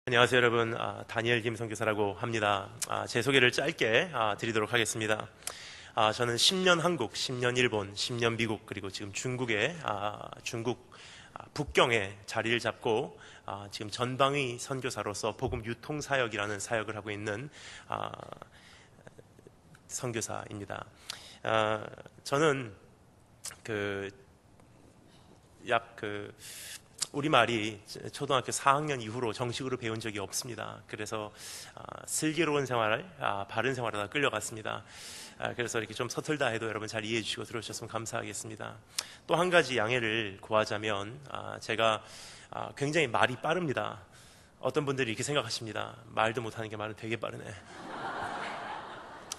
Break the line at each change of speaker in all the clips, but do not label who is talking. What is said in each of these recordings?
안녕하세요 여러분. 다니엘 김 선교사라고 합니다. 제 소개를 짧게 드리도록 하겠습니다. 저는 10년 한국, 10년 일본, 10년 미국, 그리고 지금 중국 북경에 자리를 잡고 지금 전방위 선교사로서 복음 유통 사역이라는 사역을 하고 있는 선교사입니다. 저는 우리말이 초등학교 4학년 이후로 정식으로 배운 적이 없습니다. 그래서 슬기로운 생활, 바른 생활하다 끌려갔습니다. 그래서 이렇게 좀 서툴다 해도 여러분 잘 이해해 주시고 들어주셨으면 감사하겠습니다. 또 한 가지 양해를 구하자면 제가 굉장히 말이 빠릅니다. 어떤 분들이 이렇게 생각하십니다. 말도 못하는 게 말은 되게 빠르네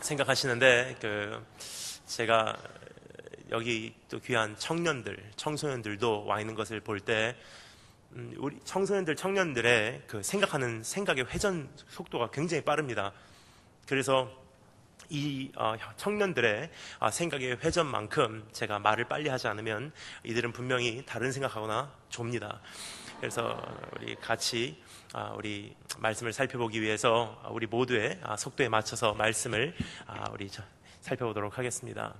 생각하시는데 제가 여기 또 귀한 청소년들도 와 있는 것을 볼 때 우리 청년들의 생각하는 생각의 회전 속도가 굉장히 빠릅니다. 그래서 이 청년들의 생각의 회전만큼 제가 말을 빨리 하지 않으면 이들은 분명히 다른 생각하거나 좁니다. 그래서 우리 같이 우리 말씀을 살펴보기 위해서 우리 모두의 속도에 맞춰서 말씀을 우리 살펴보도록 하겠습니다.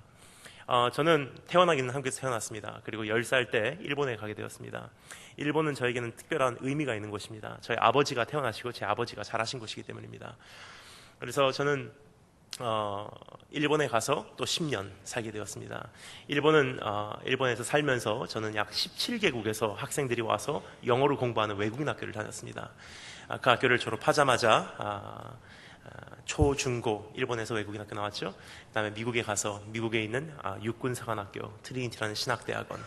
저는 태어나기는 한국에서 태어났습니다. 그리고 10살 때 일본에 가게 되었습니다. 일본은 저에게는 특별한 의미가 있는 곳입니다. 저희 아버지가 태어나시고 제 아버지가 자라신 곳이기 때문입니다. 그래서 저는 일본에 가서 또 10년 살게 되었습니다. 일본에서 살면서 저는 약 17개국에서 학생들이 와서 영어를 공부하는 외국인 학교를 다녔습니다. 그 학교를 졸업하자마자 초, 중, 고 일본에서 외국인 학교 나왔죠. 그 다음에 미국에 가서 미국에 있는 육군사관학교 트리니티라는 신학대학원,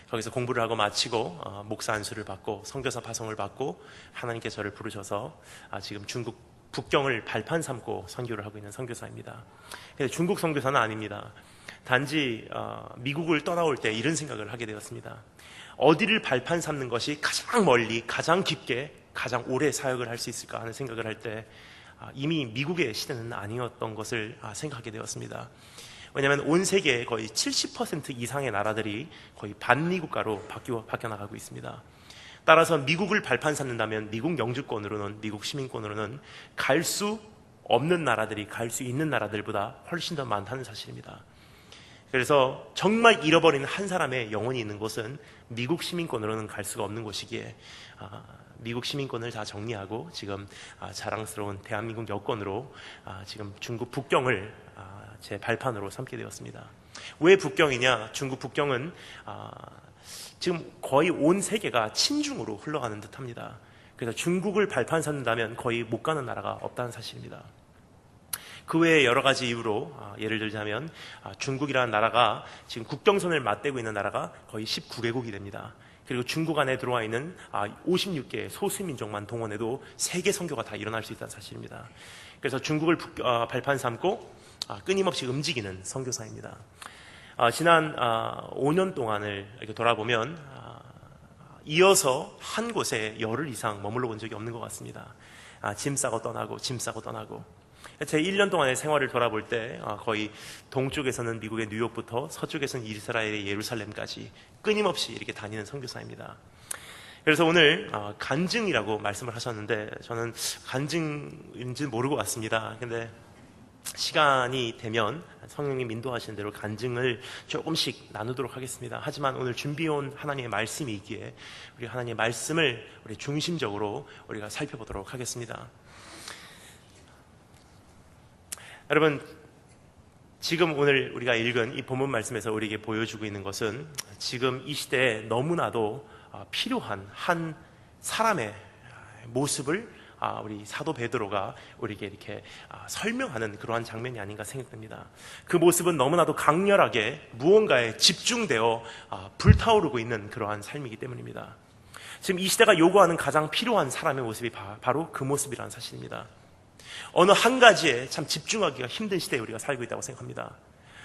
거기서 공부를 하고 마치고 목사 안수를 받고 선교사 파송을 받고 하나님께 저를 부르셔서 지금 중국 북경을 발판 삼고 선교를 하고 있는 선교사입니다. 근데 중국 선교사는 아닙니다. 단지 미국을 떠나올 때 이런 생각을 하게 되었습니다. 어디를 발판 삼는 것이 가장 멀리, 가장 깊게, 가장 오래 사역을 할 수 있을까 하는 생각을 할 때 이미 미국의 시대는 아니었던 것을 생각하게 되었습니다. 왜냐하면 온 세계의 거의 70% 이상의 나라들이 거의 반미국가로 바뀌어 나가고 있습니다. 따라서 미국을 발판 삼는다면 미국 영주권으로는, 미국 시민권으로는 갈 수 없는 나라들이 갈 수 있는 나라들보다 훨씬 더 많다는 사실입니다. 그래서 정말 잃어버린 한 사람의 영혼이 있는 곳은 미국 시민권으로는 갈 수가 없는 곳이기에 미국 시민권을 다 정리하고 지금 자랑스러운 대한민국 여권으로 지금 중국 북경을 제 발판으로 삼게 되었습니다. 왜 북경이냐? 중국 북경은 지금 거의 온 세계가 친중으로 흘러가는 듯합니다. 그래서 중국을 발판 삼는다면 거의 못 가는 나라가 없다는 사실입니다. 그 외에 여러 가지 이유로 예를 들자면 중국이라는 나라가 지금 국경선을 맞대고 있는 나라가 거의 19개국이 됩니다. 그리고 중국 안에 들어와 있는 56개의 소수민족만 동원해도 세계 선교가 다 일어날 수 있다는 사실입니다. 그래서 중국을 발판 삼고 끊임없이 움직이는 선교사입니다. 지난 5년 동안을 이렇게 돌아보면 이어서 한 곳에 열흘 이상 머물러 본 적이 없는 것 같습니다. 짐 싸고 떠나고 짐 싸고 떠나고. 제 1년 동안의 생활을 돌아볼 때 거의 동쪽에서는 미국의 뉴욕부터 서쪽에서는 이스라엘의 예루살렘까지 끊임없이 이렇게 다니는 선교사입니다. 그래서 오늘 간증이라고 말씀을 하셨는데 저는 간증인지 모르고 왔습니다. 근데 시간이 되면 성령님 인도하시는 대로 간증을 조금씩 나누도록 하겠습니다. 하지만 오늘 준비해온 하나님의 말씀이 있기에 우리 하나님의 말씀을 우리 중심적으로 우리가 살펴보도록 하겠습니다. 여러분, 지금 오늘 우리가 읽은 이 본문 말씀에서 우리에게 보여주고 있는 것은 지금 이 시대에 너무나도 필요한 한 사람의 모습을 우리 사도 베드로가 우리에게 이렇게 설명하는 그러한 장면이 아닌가 생각됩니다. 그 모습은 너무나도 강렬하게 무언가에 집중되어 불타오르고 있는 그러한 삶이기 때문입니다. 지금 이 시대가 요구하는 가장 필요한 사람의 모습이 바로 그 모습이라는 사실입니다. 어느 한 가지에 참 집중하기가 힘든 시대에 우리가 살고 있다고 생각합니다.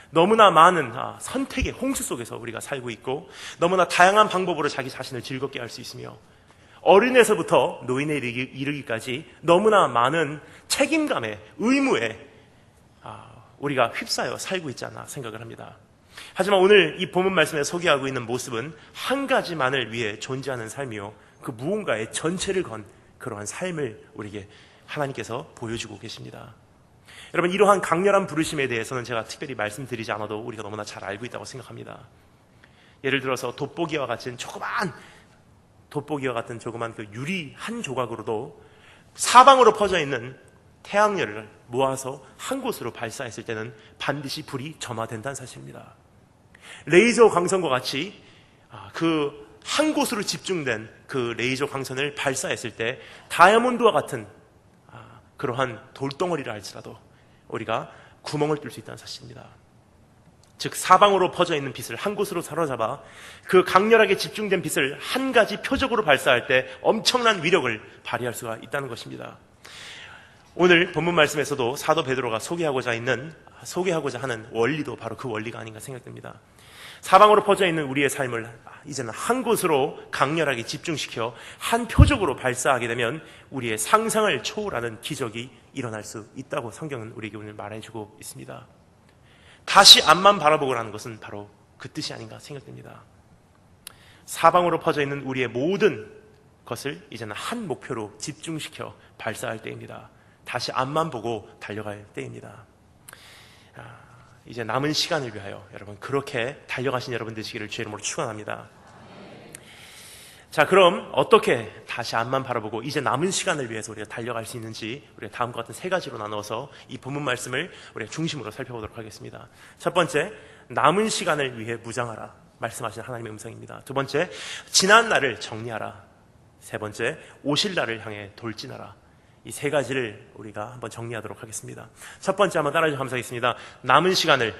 너무나 많은 선택의 홍수 속에서 우리가 살고 있고 너무나 다양한 방법으로 자기 자신을 즐겁게 할 수 있으며 어린애서부터 노인에 이르기까지 너무나 많은 책임감에 의무에 우리가 휩싸여 살고 있지 않나 생각을 합니다. 하지만 오늘 이 본문 말씀에 소개하고 있는 모습은 한 가지만을 위해 존재하는 삶이요 그 무언가의 전체를 건 그러한 삶을 우리에게 하나님께서 보여주고 계십니다. 여러분, 이러한 강렬한 부르심에 대해서는 제가 특별히 말씀드리지 않아도 우리가 너무나 잘 알고 있다고 생각합니다. 예를 들어서 돋보기와 같은 조그만 그 유리 한 조각으로도 사방으로 퍼져 있는 태양열을 모아서 한 곳으로 발사했을 때는 반드시 불이 점화된다는 사실입니다. 레이저 광선과 같이 그 한 곳으로 집중된 그 레이저 광선을 발사했을 때 다이아몬드와 같은 그러한 돌덩어리를 할지라도 우리가 구멍을 뚫을 수 있다는 사실입니다. 즉 사방으로 퍼져 있는 빛을 한 곳으로 사로잡아 그 강렬하게 집중된 빛을 한 가지 표적으로 발사할 때 엄청난 위력을 발휘할 수가 있다는 것입니다. 오늘 본문 말씀에서도 사도 베드로가 소개하고자 하는 원리도 바로 그 원리가 아닌가 생각됩니다. 사방으로 퍼져 있는 우리의 삶을 이제는 한 곳으로 강렬하게 집중시켜 한 표적으로 발사하게 되면 우리의 상상을 초월하는 기적이 일어날 수 있다고 성경은 우리에게 오늘 말해주고 있습니다. 다시 앞만 바라보고라는 것은 바로 그 뜻이 아닌가 생각됩니다. 사방으로 퍼져 있는 우리의 모든 것을 이제는 한 목표로 집중시켜 발사할 때입니다. 다시 앞만 보고 달려갈 때입니다. 이제 남은 시간을 위하여 여러분 그렇게 달려가신 여러분 되시기를 주의 이름으로 축원합니다. 자, 그럼 어떻게 다시 앞만 바라보고 이제 남은 시간을 위해서 우리가 달려갈 수 있는지 우리가 다음과 같은 세 가지로 나눠서 이 본문 말씀을 우리가 중심으로 살펴보도록 하겠습니다. 첫 번째, 남은 시간을 위해 무장하라 말씀하신 하나님의 음성입니다. 두 번째, 지난 날을 정리하라. 세 번째, 오실 날을 향해 돌진하라. 이 세 가지를 우리가 한번 정리하도록 하겠습니다. 첫 번째 한번 따라해주셔서 감사하겠습니다. 남은 시간을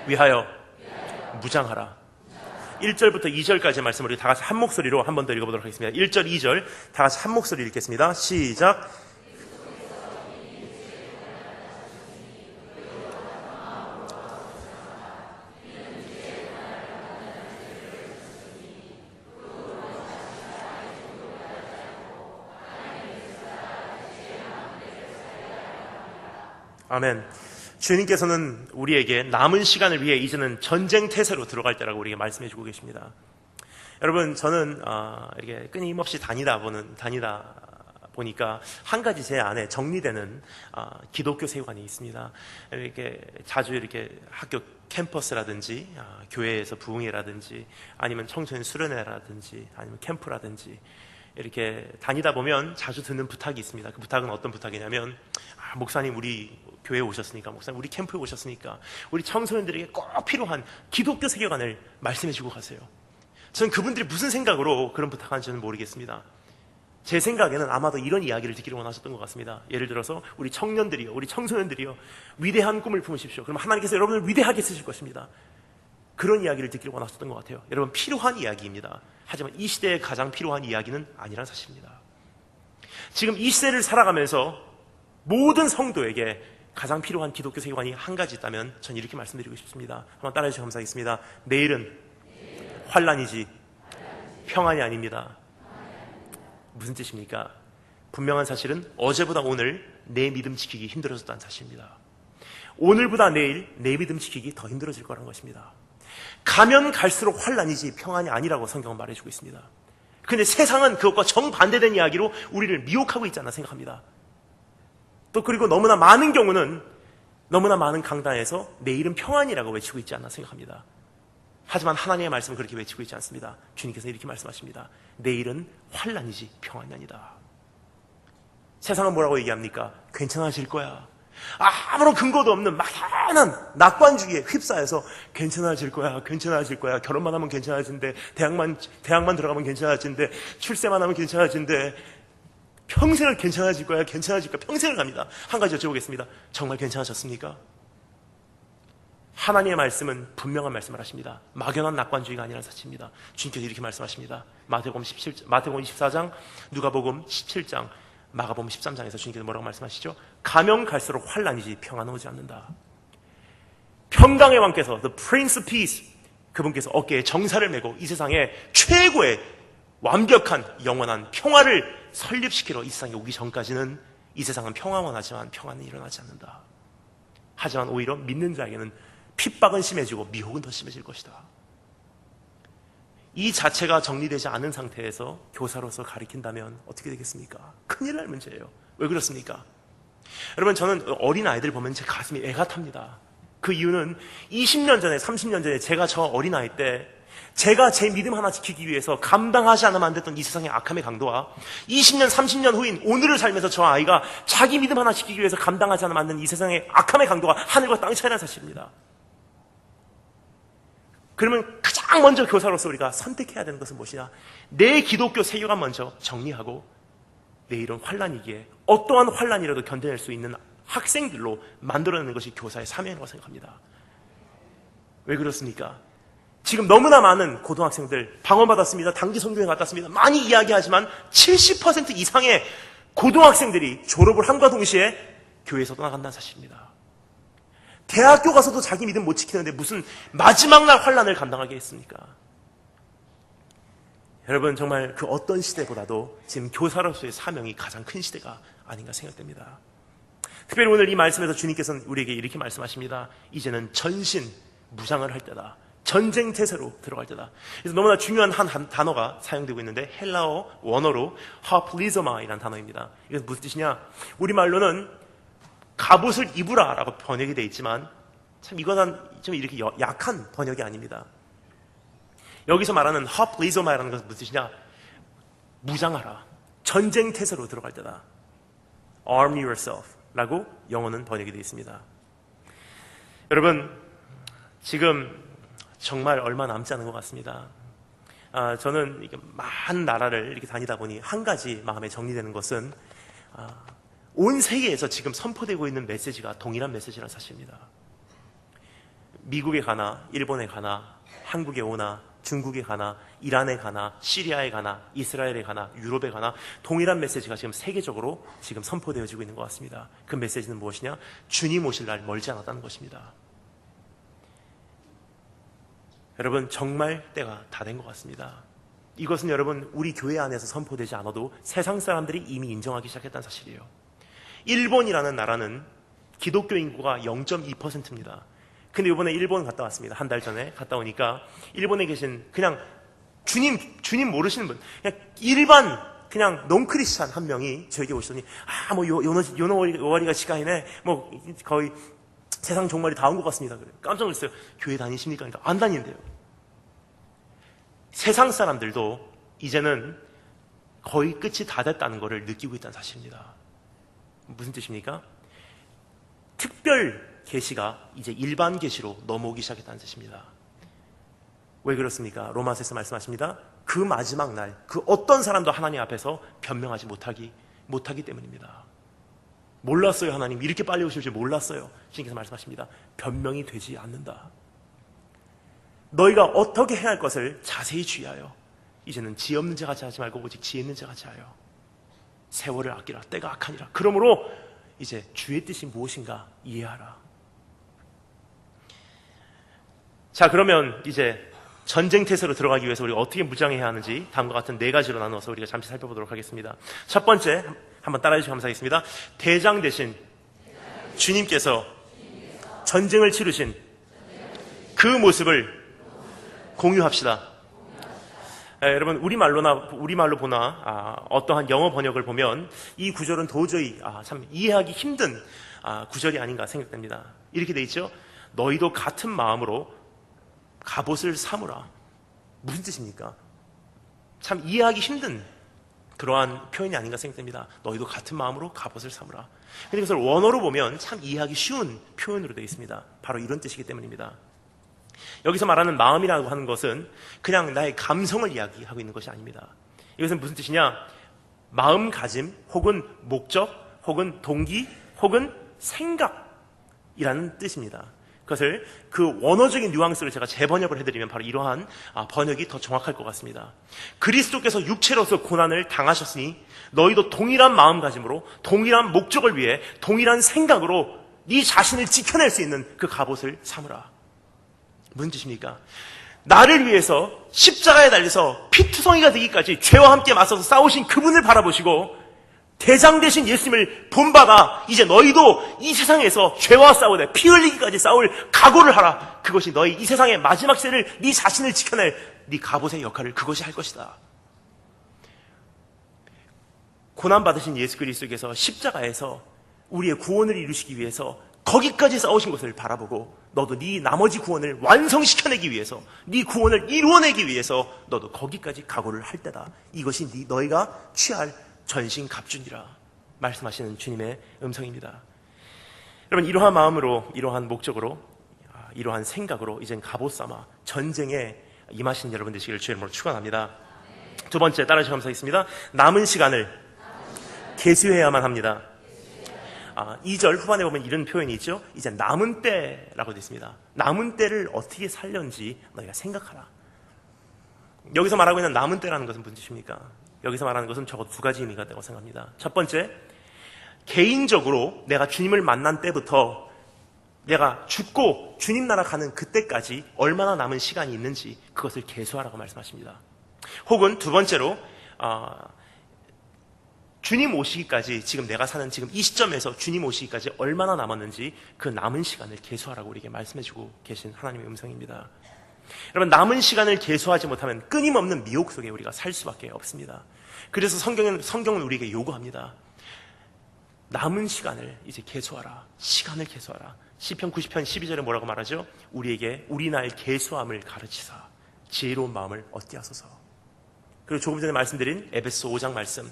위하여 무장하라. 1절부터 2절까지의 말씀을 우리 다 같이 한 목소리로 한 번 더 읽어보도록 하겠습니다. 1절, 2절 다 같이 한 목소리 읽겠습니다. 시작. 아멘. 주님께서는 우리에게 남은 시간을 위해 이제는 전쟁 태세로 들어갈 때라고 우리에게 말씀해 주고 계십니다. 여러분, 저는 이렇게 끊임없이 다니다 보니까 한 가지 제 안에 정리되는 기독교 세관이 있습니다. 이렇게 자주 이렇게 학교 캠퍼스라든지 교회에서 부흥회라든지 아니면 청소년 수련회라든지 아니면 캠프라든지 이렇게 다니다 보면 자주 듣는 부탁이 있습니다. 그 부탁은 어떤 부탁이냐면, 목사님 우리 교회에 오셨으니까, 목사님 우리 캠프에 오셨으니까 우리 청소년들에게 꼭 필요한 기독교 세계관을 말씀해 주고 가세요. 저는 그분들이 무슨 생각으로 그런 부탁하는지는 모르겠습니다. 제 생각에는 아마도 이런 이야기를 듣기를 원하셨던 것 같습니다. 예를 들어서 우리 청년들이요, 우리 청소년들이요, 위대한 꿈을 품으십시오. 그럼 하나님께서 여러분을 위대하게 쓰실 것입니다. 그런 이야기를 듣기를 원하셨던 것 같아요. 여러분, 필요한 이야기입니다. 하지만 이 시대에 가장 필요한 이야기는 아니란 사실입니다. 지금 이 시대를 살아가면서 모든 성도에게 가장 필요한 기독교 세계관이 한 가지 있다면 전 이렇게 말씀드리고 싶습니다. 한번 따라해 주시면 감사하겠습니다. 내일은 환난이지 평안이 아닙니다. 무슨 뜻입니까? 분명한 사실은 어제보다 오늘 내 믿음 지키기 힘들어졌다는 사실입니다. 오늘보다 내일 내 믿음 지키기 더 힘들어질 거라는 것입니다. 가면 갈수록 환난이지 평안이 아니라고 성경은 말해주고 있습니다. 그런데 세상은 그것과 정반대된 이야기로 우리를 미혹하고 있지 않나 생각합니다. 또 그리고 너무나 많은 경우는 너무나 많은 강단에서 내일은 평안이라고 외치고 있지 않나 생각합니다. 하지만 하나님의 말씀은 그렇게 외치고 있지 않습니다. 주님께서 이렇게 말씀하십니다. 내일은 환난이지 평안이 아니다. 세상은 뭐라고 얘기합니까? 괜찮아질 거야. 아무런 근거도 없는 막연한 낙관주의에 휩싸여서 괜찮아질 거야, 괜찮아질 거야. 결혼만 하면 괜찮아진대. 대학만 들어가면 괜찮아진대. 출세만 하면 괜찮아진대. 평생을 괜찮아질 거야, 괜찮아질 거야. 평생을 갑니다. 한 가지 여쭤보겠습니다. 정말 괜찮아졌습니까? 하나님의 말씀은 분명한 말씀을 하십니다. 막연한 낙관주의가 아니라는 사실입니다. 주님께서 이렇게 말씀하십니다. 마태복음 24장, 누가복음 17장, 마가복음 13장에서 주님께서 뭐라고 말씀하시죠? 가면 갈수록 환난이지 평안은 오지 않는다. 평강의 왕께서 The Prince of Peace, 그분께서 어깨에 정사를 메고 이 세상에 최고의 완벽한 영원한 평화를 설립시키러 이 세상에 오기 전까지는 이 세상은 평화만 하지만 평안은 일어나지 않는다. 하지만 오히려 믿는 자에게는 핍박은 심해지고 미혹은 더 심해질 것이다. 이 자체가 정리되지 않은 상태에서 교사로서 가르친다면 어떻게 되겠습니까? 큰일 날 문제예요. 왜 그렇습니까? 여러분, 저는 어린 아이들 보면 제 가슴이 애가 탑니다. 그 이유는 20년 전에, 30년 전에 제가 저 어린아이 때 제가 제 믿음 하나 지키기 위해서 감당하지 않으면 안 됐던 이 세상의 악함의 강도와 20년, 30년 후인 오늘을 살면서 저 아이가 자기 믿음 하나 지키기 위해서 감당하지 않으면 안 되는 이 세상의 악함의 강도가 하늘과 땅 차이라는 사실입니다. 그러면 가장 먼저 교사로서 우리가 선택해야 되는 것은 무엇이냐? 내 기독교 세계관 먼저 정리하고 내일은 환란이기에 어떠한 환란이라도 견뎌낼 수 있는 학생들로 만들어내는 것이 교사의 사명이라고 생각합니다. 왜 그렇습니까? 지금 너무나 많은 고등학생들 방언받았습니다. 단기 선교회 갔다 왔습니다. 많이 이야기하지만 70% 이상의 고등학생들이 졸업을 함과 동시에 교회에서 떠나간다는 사실입니다. 대학교 가서도 자기 믿음 못 지키는데 무슨 마지막 날 환란을 감당하게 했습니까? 여러분, 정말 그 어떤 시대보다도 지금 교사로서의 사명이 가장 큰 시대가 아닌가 생각됩니다. 특별히 오늘 이 말씀에서 주님께서는 우리에게 이렇게 말씀하십니다. 이제는 전신 무장을 할 때다. 전쟁 태세로 들어갈 때다. 그래서 너무나 중요한 한 단어가 사용되고 있는데 헬라어 원어로 하플리zo마이라는 단어입니다. 이게 무슨 뜻이냐? 우리말로는 갑옷을 입으라라고 번역이 되어 있지만 참 이거는 좀 이렇게 약한 번역이 아닙니다. 여기서 말하는 하플리조마라는 것은 무슨 뜻이냐? 무장하라. 전쟁 태세로 들어갈 때다. Arm yourself 라고 영어는 번역이 되어 있습니다. 여러분, 지금 정말 얼마 남지 않은 것 같습니다. 저는 이렇게 많은 나라를 이렇게 다니다 보니 한 가지 마음에 정리되는 것은 온 세계에서 지금 선포되고 있는 메시지가 동일한 메시지라는 사실입니다. 미국에 가나, 일본에 가나, 한국에 오나, 중국에 가나, 이란에 가나, 시리아에 가나, 이스라엘에 가나, 유럽에 가나 동일한 메시지가 지금 세계적으로 지금 선포되어지고 있는 것 같습니다. 그 메시지는 무엇이냐? 주님 오실 날 멀지 않았다는 것입니다. 여러분, 정말 때가 다 된 것 같습니다. 이것은 여러분, 우리 교회 안에서 선포되지 않아도 세상 사람들이 이미 인정하기 시작했다는 사실이에요. 일본이라는 나라는 기독교 인구가 0.2%입니다. 근데 이번에 일본 갔다 왔습니다. 한 달 전에 갔다 오니까 일본에 계신 그냥 주님 모르시는 분, 그냥 일반 그냥 논크리스찬 한 명이 저에게 오시더니 요너워리가 시간이네. 뭐 거의 세상 종말이 다 온 것 같습니다. 깜짝 놀랐어요. 교회 다니십니까? 그러니까 안 다닌대요. 세상 사람들도 이제는 거의 끝이 다 됐다는 것을 느끼고 있다는 사실입니다. 무슨 뜻입니까? 특별 계시가 이제 일반 계시로 넘어오기 시작했다는 뜻입니다. 왜 그렇습니까? 로마서에서 말씀하십니다. 그 마지막 날, 그 어떤 사람도 하나님 앞에서 변명하지 못하기 때문입니다. 몰랐어요. 하나님 이렇게 빨리 오실 줄 몰랐어요. 주님께서 말씀하십니다. 변명이 되지 않는다. 너희가 어떻게 해야 할 것을 자세히 주의하여 이제는 지혜 없는 자 같이 하지 말고 오직 지혜 있는 자 같이 하여 세월을 아끼라. 때가 악하니라. 그러므로 이제 주의 뜻이 무엇인가 이해하라. 자, 그러면 이제 전쟁 태세로 들어가기 위해서 우리가 어떻게 무장해야 하는지 다음과 같은 네 가지로 나누어서 우리가 잠시 살펴보도록 하겠습니다. 첫 번째, 한번 따라해 주시면 감사하겠습니다. 대장 대신 주님께서 전쟁을 치르신 그 모습을 공유합시다. 여러분, 우리말로 보나 어떠한 영어 번역을 보면 이 구절은 도저히 참 이해하기 힘든 구절이 아닌가 생각됩니다. 이렇게 돼 있죠. 너희도 같은 마음으로 갑옷을 삼으라. 무슨 뜻입니까? 참 이해하기 힘든 그러한 표현이 아닌가 생각됩니다. 너희도 같은 마음으로 갑옷을 삼으라. 근데 그것을 원어로 보면 참 이해하기 쉬운 표현으로 되어 있습니다. 바로 이런 뜻이기 때문입니다. 여기서 말하는 마음이라고 하는 것은 그냥 나의 감성을 이야기하고 있는 것이 아닙니다. 이것은 무슨 뜻이냐? 마음가짐 혹은 목적 혹은 동기 혹은 생각이라는 뜻입니다. 그것을 그 원어적인 뉘앙스를 제가 재번역을 해드리면 바로 이러한 번역이 더 정확할 것 같습니다. 그리스도께서 육체로서 고난을 당하셨으니 너희도 동일한 마음가짐으로 동일한 목적을 위해 동일한 생각으로 네 자신을 지켜낼 수 있는 그 갑옷을 삼으라. 무슨 뜻입니까? 나를 위해서 십자가에 달려서 피투성이가 되기까지 죄와 함께 맞서서 싸우신 그분을 바라보시고 대장 되신 예수님을 본받아 이제 너희도 이 세상에서 죄와 싸우되 피 흘리기까지 싸울 각오를 하라. 그것이 너희 이 세상의 마지막 세를 네 자신을 지켜낼 네 갑옷의 역할을 그것이 할 것이다. 고난받으신 예수 그리스도께서 십자가에서 우리의 구원을 이루시기 위해서 거기까지 싸우신 것을 바라보고 너도 네 나머지 구원을 완성시켜내기 위해서, 네 구원을 이루어내기 위해서 너도 거기까지 각오를 할 때다. 이것이 너희가 취할 전신갑주니라 말씀하시는 주님의 음성입니다. 여러분, 이러한 마음으로, 이러한 목적으로, 이러한 생각으로 이젠 갑옷 삼아 전쟁에 임하신 여러분 되시기를 주의 이름으로 축원합니다. 두 번째, 따라서 감사하겠습니다. 남은 시간을 계수해야만 합니다. 2절 후반에 보면 이런 표현이 있죠. 이제 남은 때라고 되어 있습니다. 남은 때를 어떻게 살렸는지 너희가 생각하라. 여기서 말하고 있는 남은 때라는 것은 무슨 뜻입니까? 여기서 말하는 것은 적어도 두 가지 의미가 있다고 생각합니다. 첫 번째, 개인적으로 내가 주님을 만난 때부터 내가 죽고 주님 나라 가는 그때까지 얼마나 남은 시간이 있는지 그것을 계수하라고 말씀하십니다. 혹은 두 번째로 주님 오시기까지, 지금 내가 사는 지금 이 시점에서 주님 오시기까지 얼마나 남았는지 그 남은 시간을 계수하라고 우리에게 말씀해주고 계신 하나님의 음성입니다. 여러분, 남은 시간을 계수하지 못하면 끊임없는 미혹 속에 우리가 살 수밖에 없습니다. 그래서 성경은 우리에게 요구합니다. 남은 시간을 이제 계수하라. 시간을 계수하라. 시편 90편 12절에 뭐라고 말하죠? 우리에게 우리 날 계수함을 가르치사 지혜로운 마음을 얻게 하소서. 그리고 조금 전에 말씀드린 에베소 5장 말씀,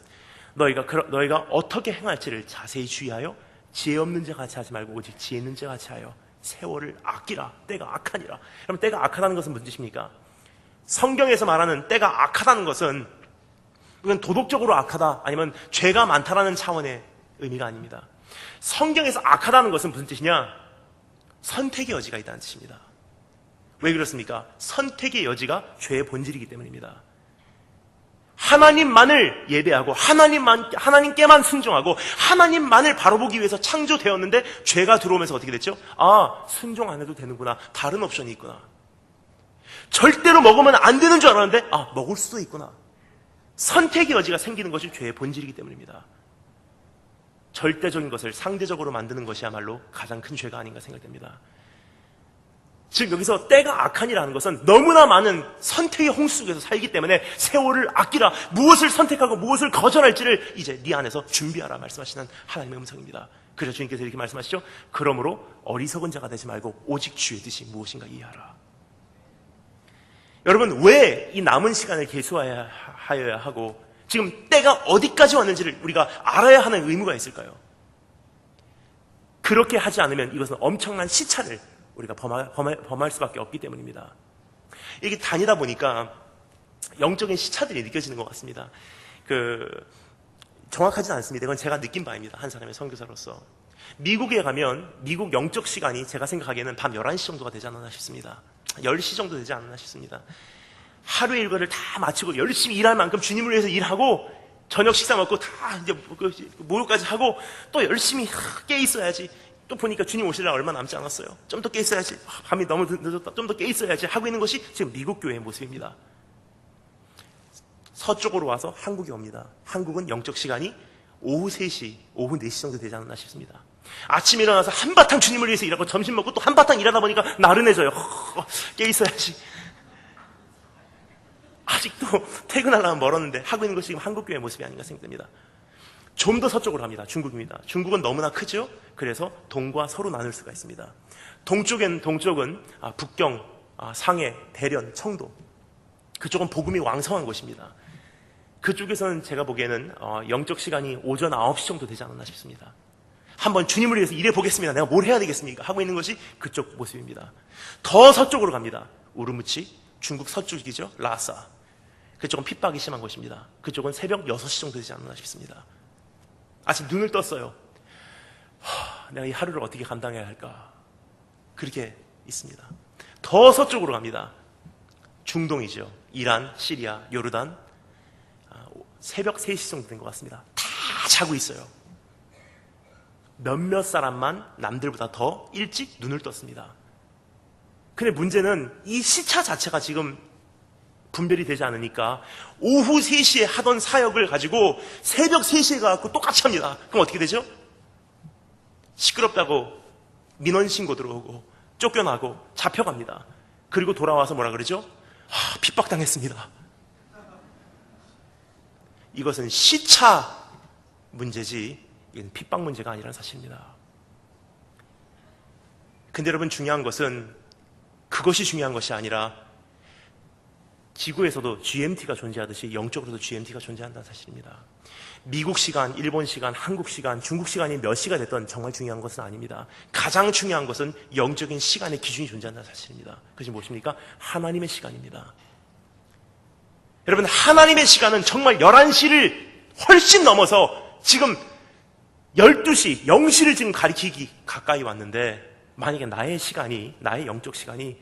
너희가 어떻게 행할지를 자세히 주의하여 지혜 없는 자 같이 하지 말고 오직 지혜 있는 자 같이 하여 세월을 아끼라. 때가 악하니라. 그럼 때가 악하다는 것은 무슨 뜻입니까? 성경에서 말하는 때가 악하다는 것은 그건 도덕적으로 악하다, 아니면 죄가 많다라는 차원의 의미가 아닙니다. 성경에서 악하다는 것은 무슨 뜻이냐? 선택의 여지가 있다는 뜻입니다. 왜 그렇습니까? 선택의 여지가 죄의 본질이기 때문입니다. 하나님만을 예배하고 하나님께만 순종하고 하나님만을 바라보기 위해서 창조되었는데 죄가 들어오면서 어떻게 됐죠? 순종 안 해도 되는구나. 다른 옵션이 있구나. 절대로 먹으면 안 되는 줄 알았는데 먹을 수도 있구나. 선택의 여지가 생기는 것이 죄의 본질이기 때문입니다. 절대적인 것을 상대적으로 만드는 것이야말로 가장 큰 죄가 아닌가 생각됩니다. 즉 여기서 때가 악하니라는 것은 너무나 많은 선택의 홍수 속에서 살기 때문에 세월을 아끼라. 무엇을 선택하고 무엇을 거절할지를 이제 네 안에서 준비하라 말씀하시는 하나님의 음성입니다. 그래서 주님께서 이렇게 말씀하시죠. 그러므로 어리석은 자가 되지 말고 오직 주의 뜻이 무엇인가 이해하라. 여러분, 왜 이 남은 시간을 계수하여야 하고 지금 때가 어디까지 왔는지를 우리가 알아야 하는 의무가 있을까요? 그렇게 하지 않으면 이것은 엄청난 시차를 우리가 범할 수밖에 없기 때문입니다. 이게 다니다 보니까 영적인 시차들이 느껴지는 것 같습니다. 정확하지는 않습니다. 이건 제가 느낀 바입니다. 한 사람의 선교사로서. 미국에 가면 미국 영적 시간이 제가 생각하기에는 밤 11시 정도가 되지 않았나 싶습니다. 10시 정도 되지 않았나 싶습니다. 하루의 일과를 다 마치고 열심히 일할 만큼 주님을 위해서 일하고 저녁 식사 먹고 다 이제 목욕까지 하고 또 열심히 깨 있어야지. 또 보니까 주님 오시려면 얼마 남지 않았어요. 좀 더 깨 있어야지. 밤이 너무 늦었다. 좀 더 깨 있어야지 하고 있는 것이 지금 미국 교회의 모습입니다. 서쪽으로 와서 한국에 옵니다. 한국은 영적 시간이 오후 3시, 오후 4시 정도 되지 않았나 싶습니다. 아침에 일어나서 한바탕 주님을 위해서 일하고 점심 먹고 또 한바탕 일하다 보니까 나른해져요. 깨 있어야지. 아직도 퇴근하려면 멀었는데 하고 있는 것이 지금 한국교회의 모습이 아닌가 생각됩니다. 좀 더 서쪽으로 갑니다. 중국입니다. 중국은 너무나 크죠? 그래서 동과 서로 나눌 수가 있습니다. 동쪽은 북경, 상해, 대련, 청도. 그쪽은 복음이 왕성한 곳입니다. 그쪽에서는 제가 보기에는 영적 시간이 오전 9시 정도 되지 않았나 싶습니다. 한번 주님을 위해서 일해보겠습니다. 내가 뭘 해야 되겠습니까? 하고 있는 것이 그쪽 모습입니다. 더 서쪽으로 갑니다. 우르무치, 중국 서쪽이죠. 라사. 그쪽은 핍박이 심한 곳입니다. 그쪽은 새벽 6시 정도 되지 않았나 싶습니다. 아침 눈을 떴어요. 내가 이 하루를 어떻게 감당해야 할까? 그렇게 있습니다. 더 서쪽으로 갑니다. 중동이죠. 이란, 시리아, 요르단. 새벽 3시 정도 된 것 같습니다. 다 자고 있어요. 몇몇 사람만 남들보다 더 일찍 눈을 떴습니다. 근데 문제는 이 시차 자체가 지금 분별이 되지 않으니까 오후 3시에 하던 사역을 가지고 새벽 3시에 가서 똑같이 합니다. 그럼 어떻게 되죠? 시끄럽다고 민원 신고 들어오고 쫓겨나고 잡혀갑니다. 그리고 돌아와서 뭐라 그러죠? 핍박당했습니다. 이것은 시차 문제지 이건 핍박 문제가 아니라는 사실입니다. 근데 여러분 중요한 것은 그것이 중요한 것이 아니라 지구에서도 GMT가 존재하듯이 영적으로도 GMT가 존재한다는 사실입니다. 미국 시간, 일본 시간, 한국 시간, 중국 시간이 몇 시가 됐던 정말 중요한 것은 아닙니다. 가장 중요한 것은 영적인 시간의 기준이 존재한다는 사실입니다. 그것이 무엇입니까? 하나님의 시간입니다. 여러분 하나님의 시간은 정말 11시를 훨씬 넘어서 지금 12시, 0시를 지금 가리키기 가까이 왔는데 만약에 나의 시간이, 나의 영적 시간이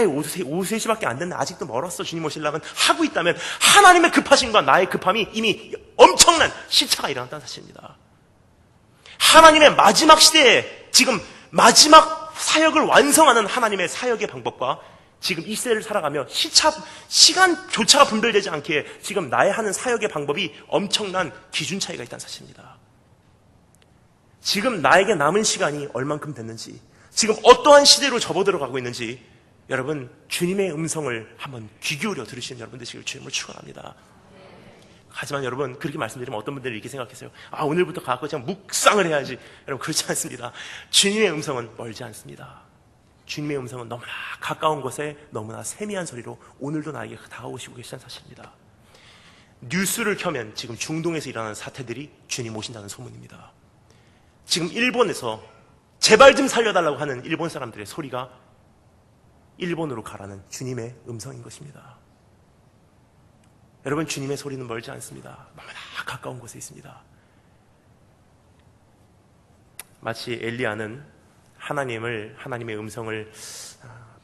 오후 3시밖에 안 됐네, 아직도 멀었어, 주님 오시려면 하고 있다면 하나님의 급하심과 나의 급함이 이미 엄청난 시차가 일어났다는 사실입니다. 하나님의 마지막 시대에 지금 마지막 사역을 완성하는 하나님의 사역의 방법과 지금 이 시대를 살아가며 시간조차가 분별되지 않기에 지금 나의 하는 사역의 방법이 엄청난 기준 차이가 있다는 사실입니다. 지금 나에게 남은 시간이 얼만큼 됐는지, 지금 어떠한 시대로 접어들어가고 있는지 여러분 주님의 음성을 한번 귀 기울여 들으시는 여러분 되시길 주님을 축원합니다. 하지만 여러분 그렇게 말씀드리면 어떤 분들이 이렇게 생각하세요. 오늘부터 가서 그냥 묵상을 해야지. 여러분 그렇지 않습니다. 주님의 음성은 멀지 않습니다. 주님의 음성은 너무나 가까운 곳에 너무나 세미한 소리로 오늘도 나에게 다가오시고 계시다는 사실입니다. 뉴스를 켜면 지금 중동에서 일어나는 사태들이 주님 오신다는 소문입니다. 지금 일본에서 제발 좀 살려달라고 하는 일본 사람들의 소리가 일본으로 가라는 주님의 음성인 것입니다. 여러분 주님의 소리는 멀지 않습니다. 너무나 가까운 곳에 있습니다. 마치 엘리야는 하나님의 음성을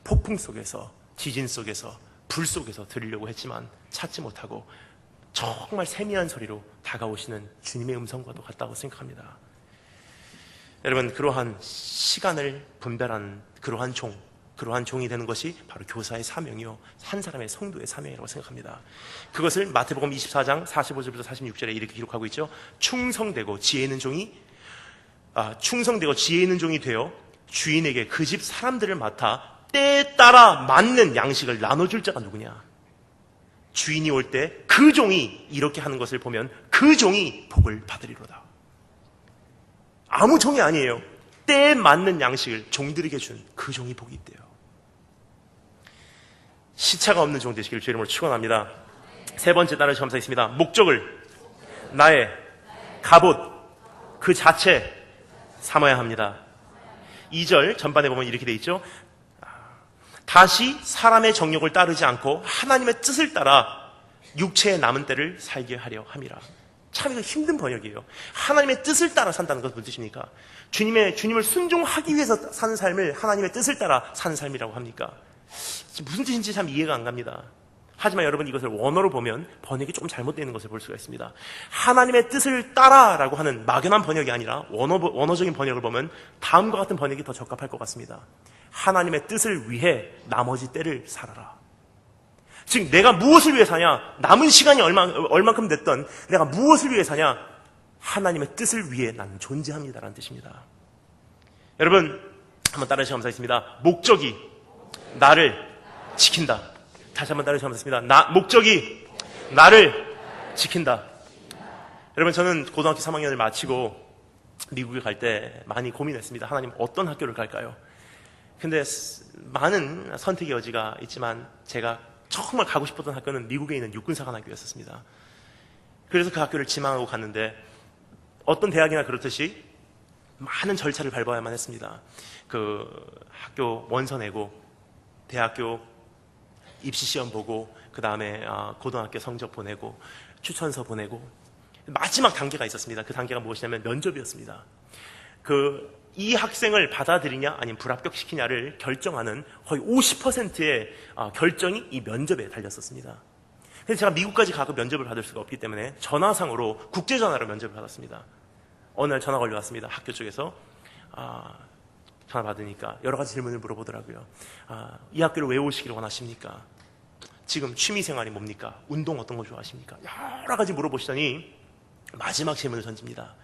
폭풍 속에서, 지진 속에서, 불 속에서 들으려고 했지만 찾지 못하고 정말 세미한 소리로 다가오시는 주님의 음성과도 같다고 생각합니다. 여러분 그러한 시간을 분별하는 그러한 종이 되는 것이 바로 교사의 사명이요 한 사람의 성도의 사명이라고 생각합니다. 그것을 마태복음 24장 45절부터 46절에 이렇게 기록하고 있죠. 충성되고 지혜 있는 종이 되어 주인에게 그 집 사람들을 맡아 때에 따라 맞는 양식을 나눠줄 자가 누구냐. 주인이 올 때 그 종이 이렇게 하는 것을 보면 그 종이 복을 받으리로다. 아무 종이 아니에요. 때에 맞는 양식을 종들에게 준 그 종이 복이 있대요. 시차가 없는 종 되시길 주의 이름으로 축원합니다. 세 번째 따라 점사있습니다. 목적을 나의 갑옷 그 자체 삼아야 합니다. 2절 전반에 보면 이렇게 돼 있죠. 다시 사람의 정욕을 따르지 않고 하나님의 뜻을 따라 육체의 남은 때를 살게 하려 함이라. 참 이거 힘든 번역이에요. 하나님의 뜻을 따라 산다는 것은 무슨 뜻입니까? 주님을 순종하기 위해서 사는 삶을 하나님의 뜻을 따라 사는 삶이라고 합니까? 무슨 뜻인지 참 이해가 안 갑니다. 하지만 여러분 이것을 원어로 보면 번역이 조금 잘못되어 있는 것을 볼 수가 있습니다. 하나님의 뜻을 따라라고 하는 막연한 번역이 아니라 원어적인 번역을 보면 다음과 같은 번역이 더 적합할 것 같습니다. 하나님의 뜻을 위해 나머지 때를 살아라. 즉 내가 무엇을 위해 사냐, 남은 시간이 얼만큼 됐던 내가 무엇을 위해 사냐, 하나님의 뜻을 위해 나는 존재합니다라는 뜻입니다. 여러분 한번 따라해서 감사했습니다. 목적이 나를 지킨다. 다시 한번 따라해서 감사했습니다. 목적이 나를 지킨다. 여러분 저는 고등학교 3학년을 마치고 미국에 갈 때 많이 고민했습니다. 하나님 어떤 학교를 갈까요? 근데 많은 선택의 여지가 있지만 제가 정말 가고 싶었던 학교는 미국에 있는 육군사관학교였습니다. 그래서 그 학교를 지망하고 갔는데 어떤 대학이나 그렇듯이 많은 절차를 밟아야만 했습니다. 그 학교 원서 내고 대학교 입시시험 보고 그 다음에 고등학교 성적 보내고 추천서 보내고 마지막 단계가 있었습니다. 그 단계가 무엇이냐면 면접이었습니다. 이 학생을 받아들이냐 아니면 불합격시키냐를 결정하는 거의 50%의 결정이 이 면접에 달렸었습니다. 그래서 제가 미국까지 가고 면접을 받을 수가 없기 때문에 전화상으로 국제전화로 면접을 받았습니다. 어느 날 전화가 걸려왔습니다. 학교 쪽에서 전화 받으니까 여러 가지 질문을 물어보더라고요. 이 학교를 왜 오시기를 원하십니까? 지금 취미생활이 뭡니까? 운동 어떤 거 좋아하십니까? 여러 가지 물어보시더니 마지막 질문을 던집니다.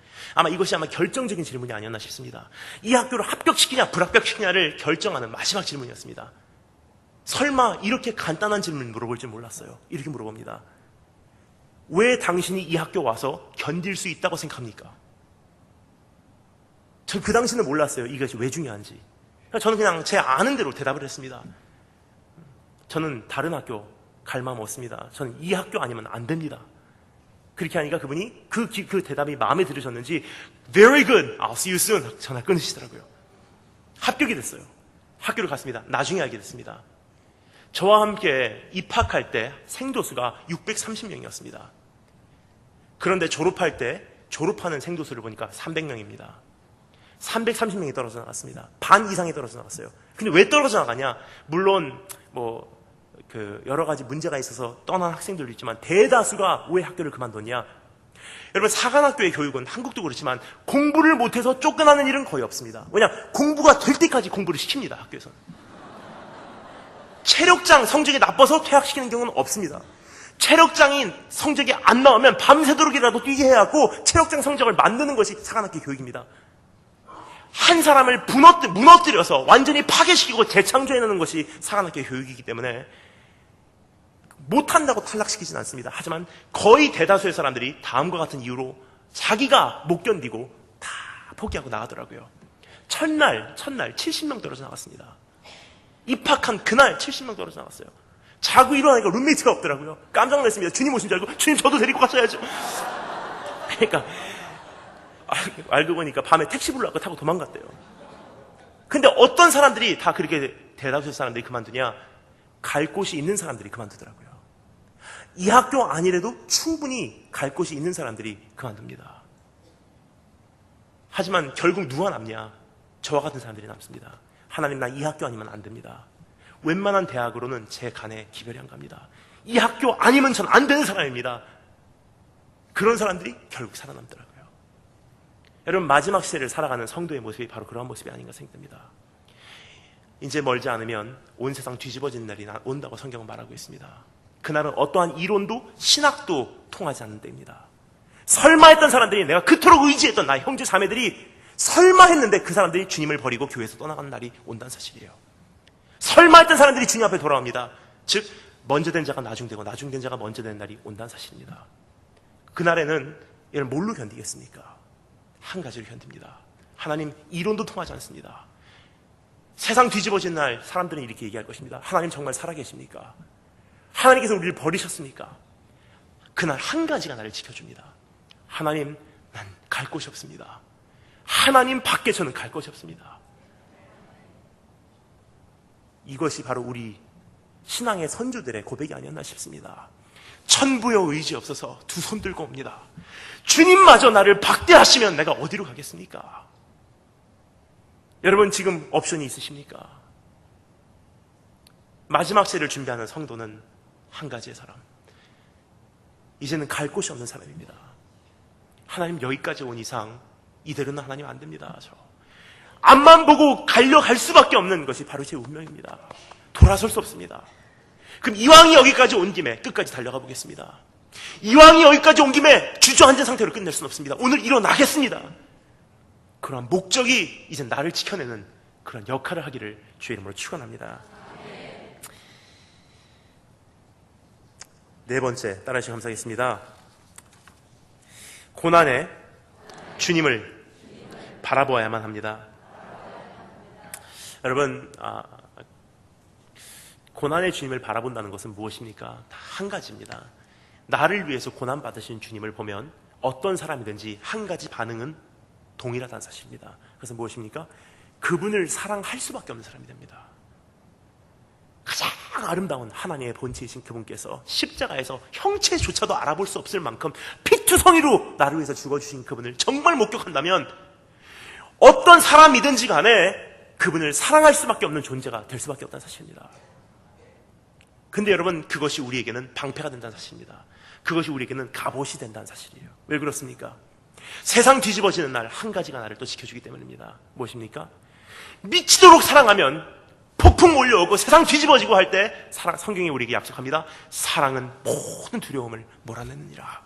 이것이 결정적인 질문이 아니었나 싶습니다. 이 학교를 합격시키냐 불합격시키냐를 결정하는 마지막 질문이었습니다. 설마 이렇게 간단한 질문을 물어볼 줄 몰랐어요. 이렇게 물어봅니다. 왜 당신이 이 학교 와서 견딜 수 있다고 생각합니까? 전 그 당시는 몰랐어요. 이것이 왜 중요한지. 저는 그냥 제 아는 대로 대답을 했습니다. 저는 다른 학교 갈 마음 없습니다. 저는 이 학교 아니면 안 됩니다. 그렇게 하니까 그분이 그 대답이 마음에 들으셨는지 Very good, I'll see you soon 전화 끊으시더라고요. 합격이 됐어요. 학교를 갔습니다. 나중에 알게 됐습니다. 저와 함께 입학할 때 생도수가 630명이었습니다. 그런데 졸업하는 생도수를 보니까 300명입니다. 330명이 떨어져 나갔습니다. 반 이상이 떨어져 나갔어요. 근데 왜 떨어져 나가냐? 물론 여러 가지 문제가 있어서 떠난 학생들도 있지만 대다수가 왜 학교를 그만뒀냐? 여러분, 사관학교의 교육은 한국도 그렇지만 공부를 못해서 쫓겨나는 일은 거의 없습니다. 왜냐? 공부가 될 때까지 공부를 시킵니다. 학교에서는. 체력장 성적이 나빠서 퇴학시키는 경우는 없습니다. 체력장인 성적이 안 나오면 밤새도록이라도 뛰게 해야 하고 체력장 성적을 만드는 것이 사관학교 교육입니다. 한 사람을 무너뜨려서 완전히 파괴시키고 재창조해내는 것이 사관학교 교육이기 때문에 못한다고 탈락시키진 않습니다. 하지만 거의 대다수의 사람들이 다음과 같은 이유로 자기가 못 견디고 다 포기하고 나가더라고요. 첫날 70명 떨어져 나갔습니다. 입학한 그날 70명 떨어져 나갔어요. 자고 일어나니까 룸메이트가 없더라고요. 깜짝 놀랐습니다. 주님 오신 줄 알고 주님 저도 데리고 가셔야죠. 그러니까 알고 보니까 밤에 택시 불러갖고 타고 도망갔대요. 근데 어떤 사람들이 다 그렇게 대다수의 사람들이 그만두냐? 갈 곳이 있는 사람들이 그만두더라고요. 이 학교 아니래도 충분히 갈 곳이 있는 사람들이 그만둡니다. 하지만 결국 누가 남냐? 저와 같은 사람들이 남습니다. 하나님, 나 이 학교 아니면 안 됩니다. 웬만한 대학으로는 제 간에 기별이 안 갑니다. 이 학교 아니면 전 안 되는 사람입니다. 그런 사람들이 결국 살아남더라고요. 여러분, 마지막 시대를 살아가는 성도의 모습이 바로 그러한 모습이 아닌가 생각됩니다. 이제 멀지 않으면 온 세상 뒤집어지는 날이 온다고 성경은 말하고 있습니다. 그날은 어떠한 이론도 신학도 통하지 않는 때입니다. 설마 했던 사람들이, 내가 그토록 의지했던 나의 형제 자매들이 설마 했는데 그 사람들이 주님을 버리고 교회에서 떠나가는 날이 온다는 사실이에요. 설마 했던 사람들이 주님 앞에 돌아옵니다. 즉 먼저 된 자가 나중되고 나중된 자가 먼저 되는 날이 온다는 사실입니다. 그날에는 얘를 뭘로 견디겠습니까? 한 가지를 견딥니다. 하나님, 이론도 통하지 않습니다. 세상 뒤집어진 날 사람들은 이렇게 얘기할 것입니다. 하나님 정말 살아계십니까? 하나님께서 우리를 버리셨습니까? 그날 한 가지가 나를 지켜줍니다. 하나님, 난 갈 곳이 없습니다. 하나님 밖에 저는 갈 곳이 없습니다. 이것이 바로 우리 신앙의 선조들의 고백이 아니었나 싶습니다. 천부여 의지 없어서 두 손 들고 옵니다. 주님마저 나를 박대하시면 내가 어디로 가겠습니까? 여러분, 지금 옵션이 있으십니까? 마지막 세를 준비하는 성도는 한 가지의 사람. 이제는 갈 곳이 없는 사람입니다. 하나님, 여기까지 온 이상 이대로는 하나님 안 됩니다. 저 앞만 보고 갈 수밖에 없는 것이 바로 제 운명입니다. 돌아설 수 없습니다. 그럼 이왕이 여기까지 온 김에 끝까지 달려가 보겠습니다. 이왕이 여기까지 온 김에 주저앉은 상태로 끝낼 수는 없습니다. 오늘 일어나겠습니다. 그러한 목적이 이제 나를 지켜내는 그런 역할을 하기를 주의 이름으로 축원합니다. 네 번째, 따라하시고 감사하겠습니다. 고난에 주님을 바라보아야만 합니다. 여러분, 고난의 주님을 바라본다는 것은 무엇입니까? 다 한 가지입니다. 나를 위해서 고난받으신 주님을 보면 어떤 사람이든지 한 가지 반응은 동일하다는 사실입니다. 그래서 무엇입니까? 그분을 사랑할 수밖에 없는 사람이 됩니다. 가장 아름다운 하나님의 본체이신 그분께서 십자가에서 형체조차도 알아볼 수 없을 만큼 피투성이로 나를 위해서 죽어주신 그분을 정말 목격한다면 어떤 사람이든지 간에 그분을 사랑할 수밖에 없는 존재가 될 수밖에 없다는 사실입니다. 근데 여러분, 그것이 우리에게는 방패가 된다는 사실입니다. 그것이 우리에게는 갑옷이 된다는 사실이에요. 왜 그렇습니까? 세상 뒤집어지는 날 한 가지가 나를 또 지켜주기 때문입니다. 무엇입니까? 미치도록 사랑하면 폭풍 몰려오고 세상 뒤집어지고 할 때 성경이 우리에게 약속합니다. 사랑은 모든 두려움을 몰아내느니라.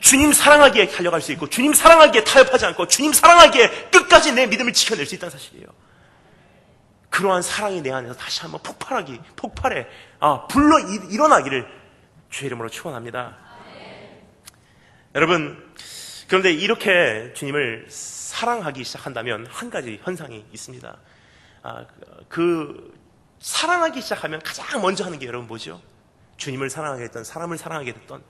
주님 사랑하기에 달려갈 수 있고 주님 사랑하기에 타협하지 않고 주님 사랑하기에 끝까지 내 믿음을 지켜낼 수 있다는 사실이에요. 그러한 사랑이 내 안에서 다시 한번 폭발해 불러 일어나기를 주의 이름으로 축원합니다. 여러분, 그런데 이렇게 주님을 사랑하기 시작한다면 한 가지 현상이 있습니다. 사랑하기 시작하면 가장 먼저 하는 게 여러분 뭐죠? 주님을 사랑하게 됐던, 사람을 사랑하게 됐던,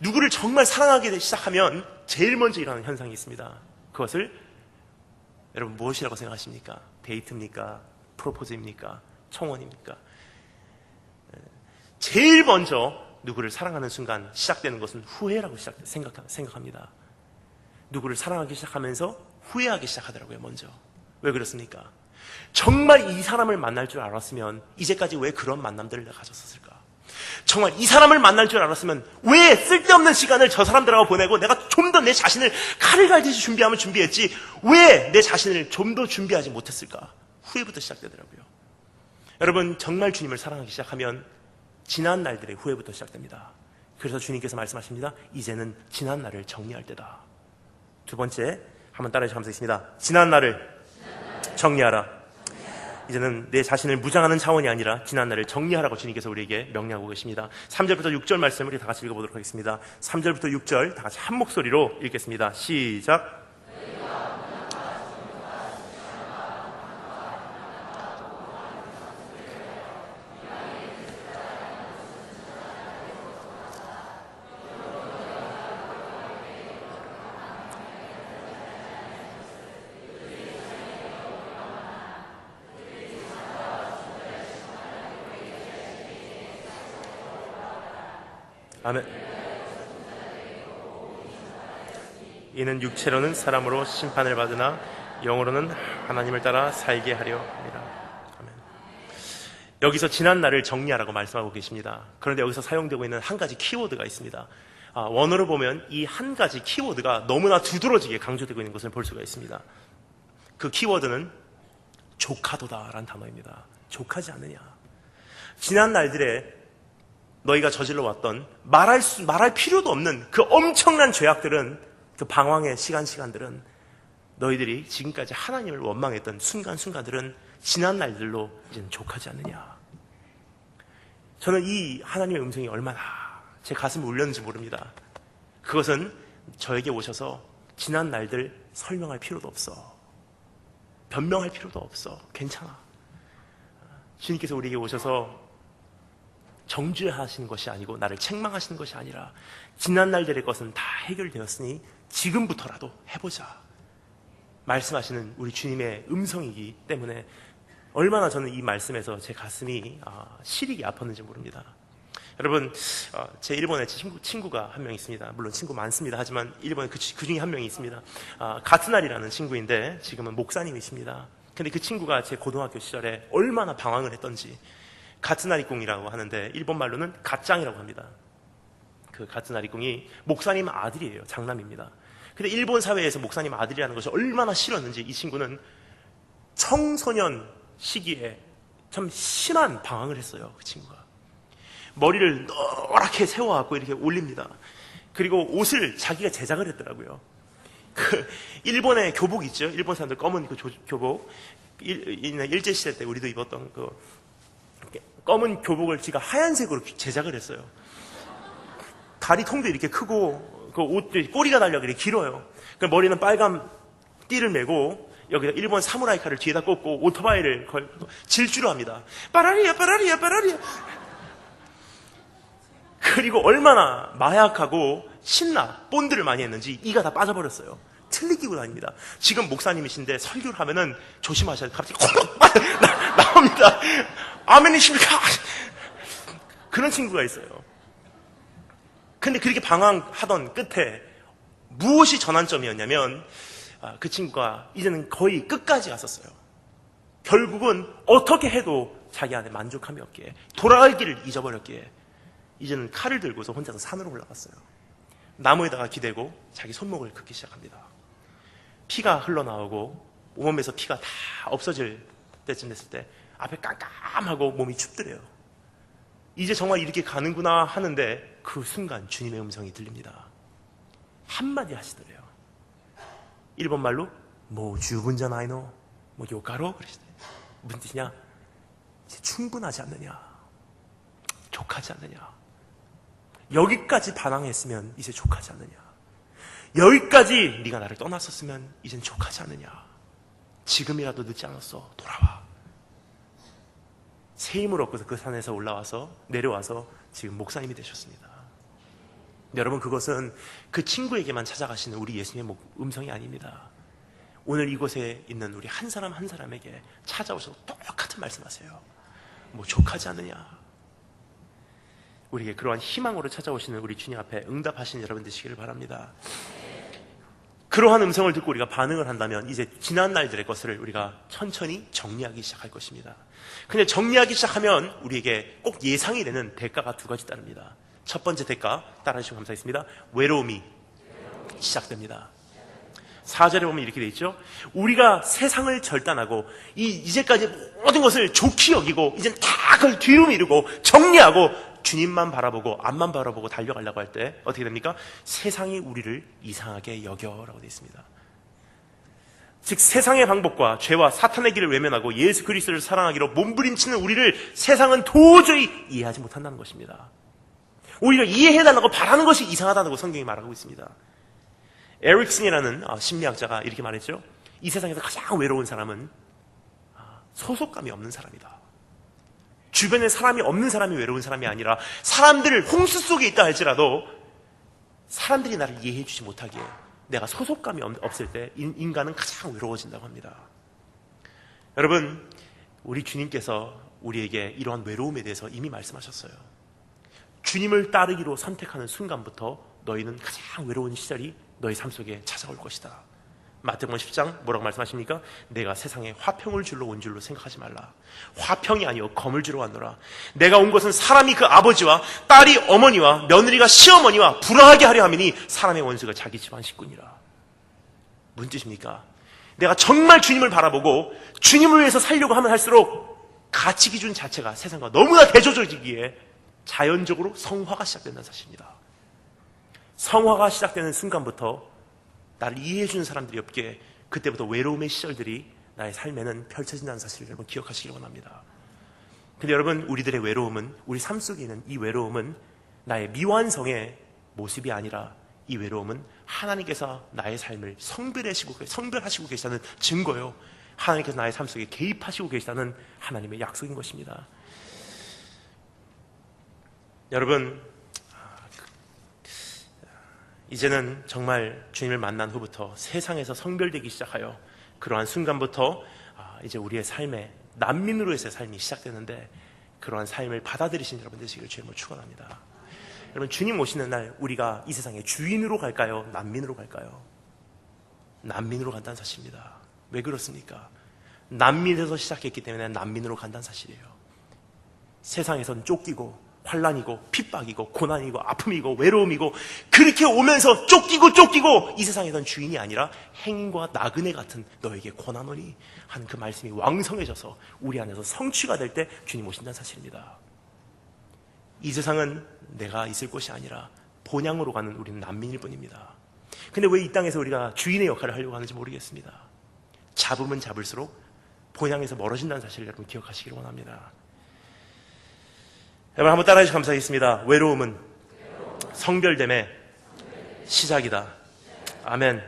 누구를 정말 사랑하게 시작하면 제일 먼저 일어나는 현상이 있습니다. 그것을 여러분 무엇이라고 생각하십니까? 데이트입니까? 프로포즈입니까? 청혼입니까? 제일 먼저 누구를 사랑하는 순간 시작되는 것은 후회라고 생각합니다. 누구를 사랑하기 시작하면서 후회하기 시작하더라고요, 먼저. 왜 그렇습니까? 정말 이 사람을 만날 줄 알았으면 이제까지 왜 그런 만남들을 내가 가졌었을까? 정말 이 사람을 만날 줄 알았으면 왜 쓸데없는 시간을 저 사람들하고 보내고 내가 좀 더 내 자신을 칼을 갈듯이 준비했지 왜 내 자신을 좀 더 준비하지 못했을까? 후회부터 시작되더라고요. 여러분, 정말 주님을 사랑하기 시작하면 지난 날들의 후회부터 시작됩니다. 그래서 주님께서 말씀하십니다. 이제는 지난 날을 정리할 때다. 두 번째, 한번 따라해 주시겠습니다. 지난 날을 정리하라. 이제는 내 자신을 무장하는 차원이 아니라 지난 날을 정리하라고 주님께서 우리에게 명령하고 계십니다. 3절부터 6절 말씀을 우리 다 같이 읽어보도록 하겠습니다. 3절부터 6절 다 같이 한 목소리로 읽겠습니다. 시작. 아멘. 이는 육체로는 사람으로 심판을 받으나 영으로는 하나님을 따라 살게 하려 합니다. 아멘. 여기서 지난 날을 정리하라고 말씀하고 계십니다. 그런데 여기서 사용되고 있는 한 가지 키워드가 있습니다. 원어로 보면 이 한 가지 키워드가 너무나 두드러지게 강조되고 있는 것을 볼 수가 있습니다. 그 키워드는 족하도다라는 단어입니다. 족하지 않느냐. 지난 날들에 너희가 저질러 왔던 말할 필요도 없는 그 엄청난 죄악들은, 그 방황의 시간들은, 너희들이 지금까지 하나님을 원망했던 순간들은 지난 날들로 이제는 족하지 않느냐. 저는 이 하나님의 음성이 얼마나 제 가슴을 울렸는지 모릅니다. 그것은 저에게 오셔서 지난 날들 설명할 필요도 없어, 변명할 필요도 없어, 괜찮아. 주님께서 우리에게 오셔서 정죄하시는 것이 아니고 나를 책망하시는 것이 아니라 지난 날들의 것은 다 해결되었으니 지금부터라도 해보자 말씀하시는 우리 주님의 음성이기 때문에 얼마나 저는 이 말씀에서 제 가슴이 시리게 아팠는지 모릅니다. 여러분, 제 일본에 친구가 한 명 있습니다. 물론 친구 많습니다. 하지만 일본에 그 중에 한 명이 있습니다. 가트날이라는 친구인데 지금은 목사님이십니다. 근데 그 친구가 제 고등학교 시절에 얼마나 방황을 했던지, 가츠나리꿍이라고 하는데 일본 말로는 갓짱이라고 합니다. 그 가츠나리꿍이 목사님 아들이에요. 장남입니다. 근데 일본 사회에서 목사님 아들이라는 것이 얼마나 싫었는지 이 친구는 청소년 시기에 참 심한 방황을 했어요. 그 친구가 머리를 노랗게 세워갖고 이렇게 올립니다. 그리고 옷을 자기가 제작을 했더라고요. 그 일본의 교복 있죠. 일본 사람들 검은 그 교복, 일제시대 때 우리도 입었던 그 검은 교복을 지가 하얀색으로 제작을 했어요. 다리 통도 이렇게 크고 그 옷 꼬리가 달려 이렇게 길어요. 그 머리는 빨간 띠를 메고 여기다 일본 사무라이 칼을 뒤에다 꽂고 오토바이를 질주를 합니다. 빠라리야. 그리고 얼마나 마약하고 신나 본드를 많이 했는지 이가 다 빠져버렸어요. 틀리기고 다닙니다. 지금 목사님이신데 설교를 하면은 조심하셔야 돼요. 갑자기 나옵니다. 아멘이십니까? 그런 친구가 있어요. 근데 그렇게 방황하던 끝에 무엇이 전환점이었냐면 그 친구가 이제는 거의 끝까지 갔었어요. 결국은 어떻게 해도 자기 안에 만족함이 없기에, 돌아갈 길을 잊어버렸기에 이제는 칼을 들고서 혼자서 산으로 올라갔어요. 나무에다가 기대고 자기 손목을 긋기 시작합니다. 피가 흘러나오고 온몸에서 피가 다 없어질 때쯤 됐을 때 앞에 깜깜하고 몸이 춥더래요. 이제 정말 이렇게 가는구나 하는데 그 순간 주님의 음성이 들립니다. 한마디 하시더래요. 일본말로 뭐 주분자 나이노 뭐 요가로 그러시대요. 무슨 뜻이냐? 이제 충분하지 않느냐? 족하지 않느냐? 여기까지 반항했으면 이제 족하지 않느냐? 여기까지 네가 나를 떠났었으면 이젠 족하지 않느냐? 지금이라도 늦지 않았어. 돌아와. 새 힘을 얻고서 그 산에서 내려와서 지금 목사님이 되셨습니다. 여러분, 그것은 그 친구에게만 찾아가시는 우리 예수님의 음성이 아닙니다. 오늘 이곳에 있는 우리 한 사람 한 사람에게 찾아오셔서 똑같은 말씀하세요. 뭐 족하지 않느냐? 우리에게 그러한 희망으로 찾아오시는 우리 주님 앞에 응답하시는 여러분 되시기를 바랍니다. 그러한 음성을 듣고 우리가 반응을 한다면 이제 지난 날들의 것을 우리가 천천히 정리하기 시작할 것입니다. 근데 정리하기 시작하면 우리에게 꼭 예상이 되는 대가가 두 가지 따릅니다. 첫 번째 대가, 따라주시면 감사하겠습니다. 외로움이 시작됩니다. 4절에 보면 이렇게 돼 있죠. 우리가 세상을 절단하고 이제까지 모든 것을 좋게 여기고 이젠 다 그걸 뒤로 미루고 정리하고 주님만 바라보고 앞만 바라보고 달려가려고 할 때 어떻게 됩니까? 세상이 우리를 이상하게 여겨라고 되어 있습니다. 즉 세상의 방법과 죄와 사탄의 길을 외면하고 예수 그리스도를 사랑하기로 몸부림치는 우리를 세상은 도저히 이해하지 못한다는 것입니다. 오히려 이해해달라고 바라는 것이 이상하다고 성경이 말하고 있습니다. 에릭슨이라는 심리학자가 이렇게 말했죠. 이 세상에서 가장 외로운 사람은 소속감이 없는 사람이다. 주변에 사람이 없는 사람이 외로운 사람이 아니라 사람들 홍수 속에 있다 할지라도 사람들이 나를 이해해 주지 못하기에 내가 소속감이 없을 때 인간은 가장 외로워진다고 합니다. 여러분, 우리 주님께서 우리에게 이러한 외로움에 대해서 이미 말씀하셨어요. 주님을 따르기로 선택하는 순간부터 너희는 가장 외로운 시절이 너희 삶 속에 찾아올 것이다. 마태복음 10장 뭐라고 말씀하십니까? 내가 세상에 화평을 주러 온 줄로 생각하지 말라. 화평이 아니요 검을 주러 왔노라. 내가 온 것은 사람이 그 아버지와 딸이 어머니와 며느리가 시어머니와 불화하게 하려 함이니 사람의 원수가 자기 집안 식구니라. 무슨 뜻입니까? 내가 정말 주님을 바라보고 주님을 위해서 살려고 하면 할수록 가치 기준 자체가 세상과 너무나 대조적이기에 자연적으로 성화가 시작된다는 사실입니다. 성화가 시작되는 순간부터 나를 이해해주는 사람들이 없기에 그때부터 외로움의 시절들이 나의 삶에는 펼쳐진다는 사실을 여러분 기억하시길 원합니다. 근데 여러분, 우리들의 외로움은, 우리 삶 속에 있는 이 외로움은 나의 미완성의 모습이 아니라 이 외로움은 하나님께서 나의 삶을 성별하시고 계시다는 증거요. 하나님께서 나의 삶 속에 개입하시고 계시다는 하나님의 약속인 것입니다. 여러분, 이제는 정말 주님을 만난 후부터 세상에서 성별되기 시작하여 그러한 순간부터 이제 우리의 삶에 난민으로서의 삶이 시작되는데 그러한 삶을 받아들이신 여러분 되시기를 주님으로 축원합니다. 여러분, 주님 오시는 날 우리가 이 세상의 주인으로 갈까요? 난민으로 갈까요? 난민으로 간다는 사실입니다. 왜 그렇습니까? 난민에서 시작했기 때문에 난민으로 간다는 사실이에요. 세상에선 쫓기고 환난이고 핍박이고 고난이고 아픔이고 외로움이고 그렇게 오면서 쫓기고 이 세상에선 주인이 아니라 행인과 나그네 같은 너에게 권하노니 하는 그 말씀이 왕성해져서 우리 안에서 성취가 될 때 주님 오신다는 사실입니다. 이 세상은 내가 있을 곳이 아니라 본향으로 가는 우리는 난민일 뿐입니다. 근데 왜 이 땅에서 우리가 주인의 역할을 하려고 하는지 모르겠습니다. 잡으면 잡을수록 본향에서 멀어진다는 사실을 여러분 기억하시길 원합니다. 여러분, 한번 따라해 주셔서 감사하겠습니다. 외로움은 성별됨의 시작이다. 아멘.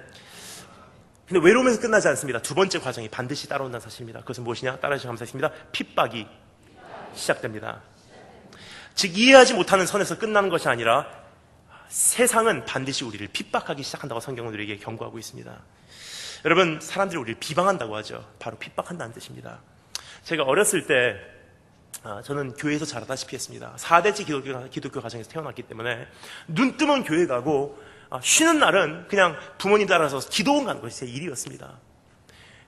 근데 외로움에서 끝나지 않습니다. 두 번째 과정이 반드시 따라온다는 사실입니다. 그것은 무엇이냐? 따라해 주셔서 감사하겠습니다. 핍박이 시작됩니다. 즉, 이해하지 못하는 선에서 끝나는 것이 아니라 세상은 반드시 우리를 핍박하기 시작한다고 성경은 우리에게 경고하고 있습니다. 여러분, 사람들이 우리를 비방한다고 하죠. 바로 핍박한다는 뜻입니다. 제가 어렸을 때 저는 교회에서 자라다시피 했습니다. 4대째 기독교 가정에서 태어났기 때문에 눈 뜨면 교회 가고 쉬는 날은 그냥 부모님 따라서 기도원 가는 것이 제 일이었습니다.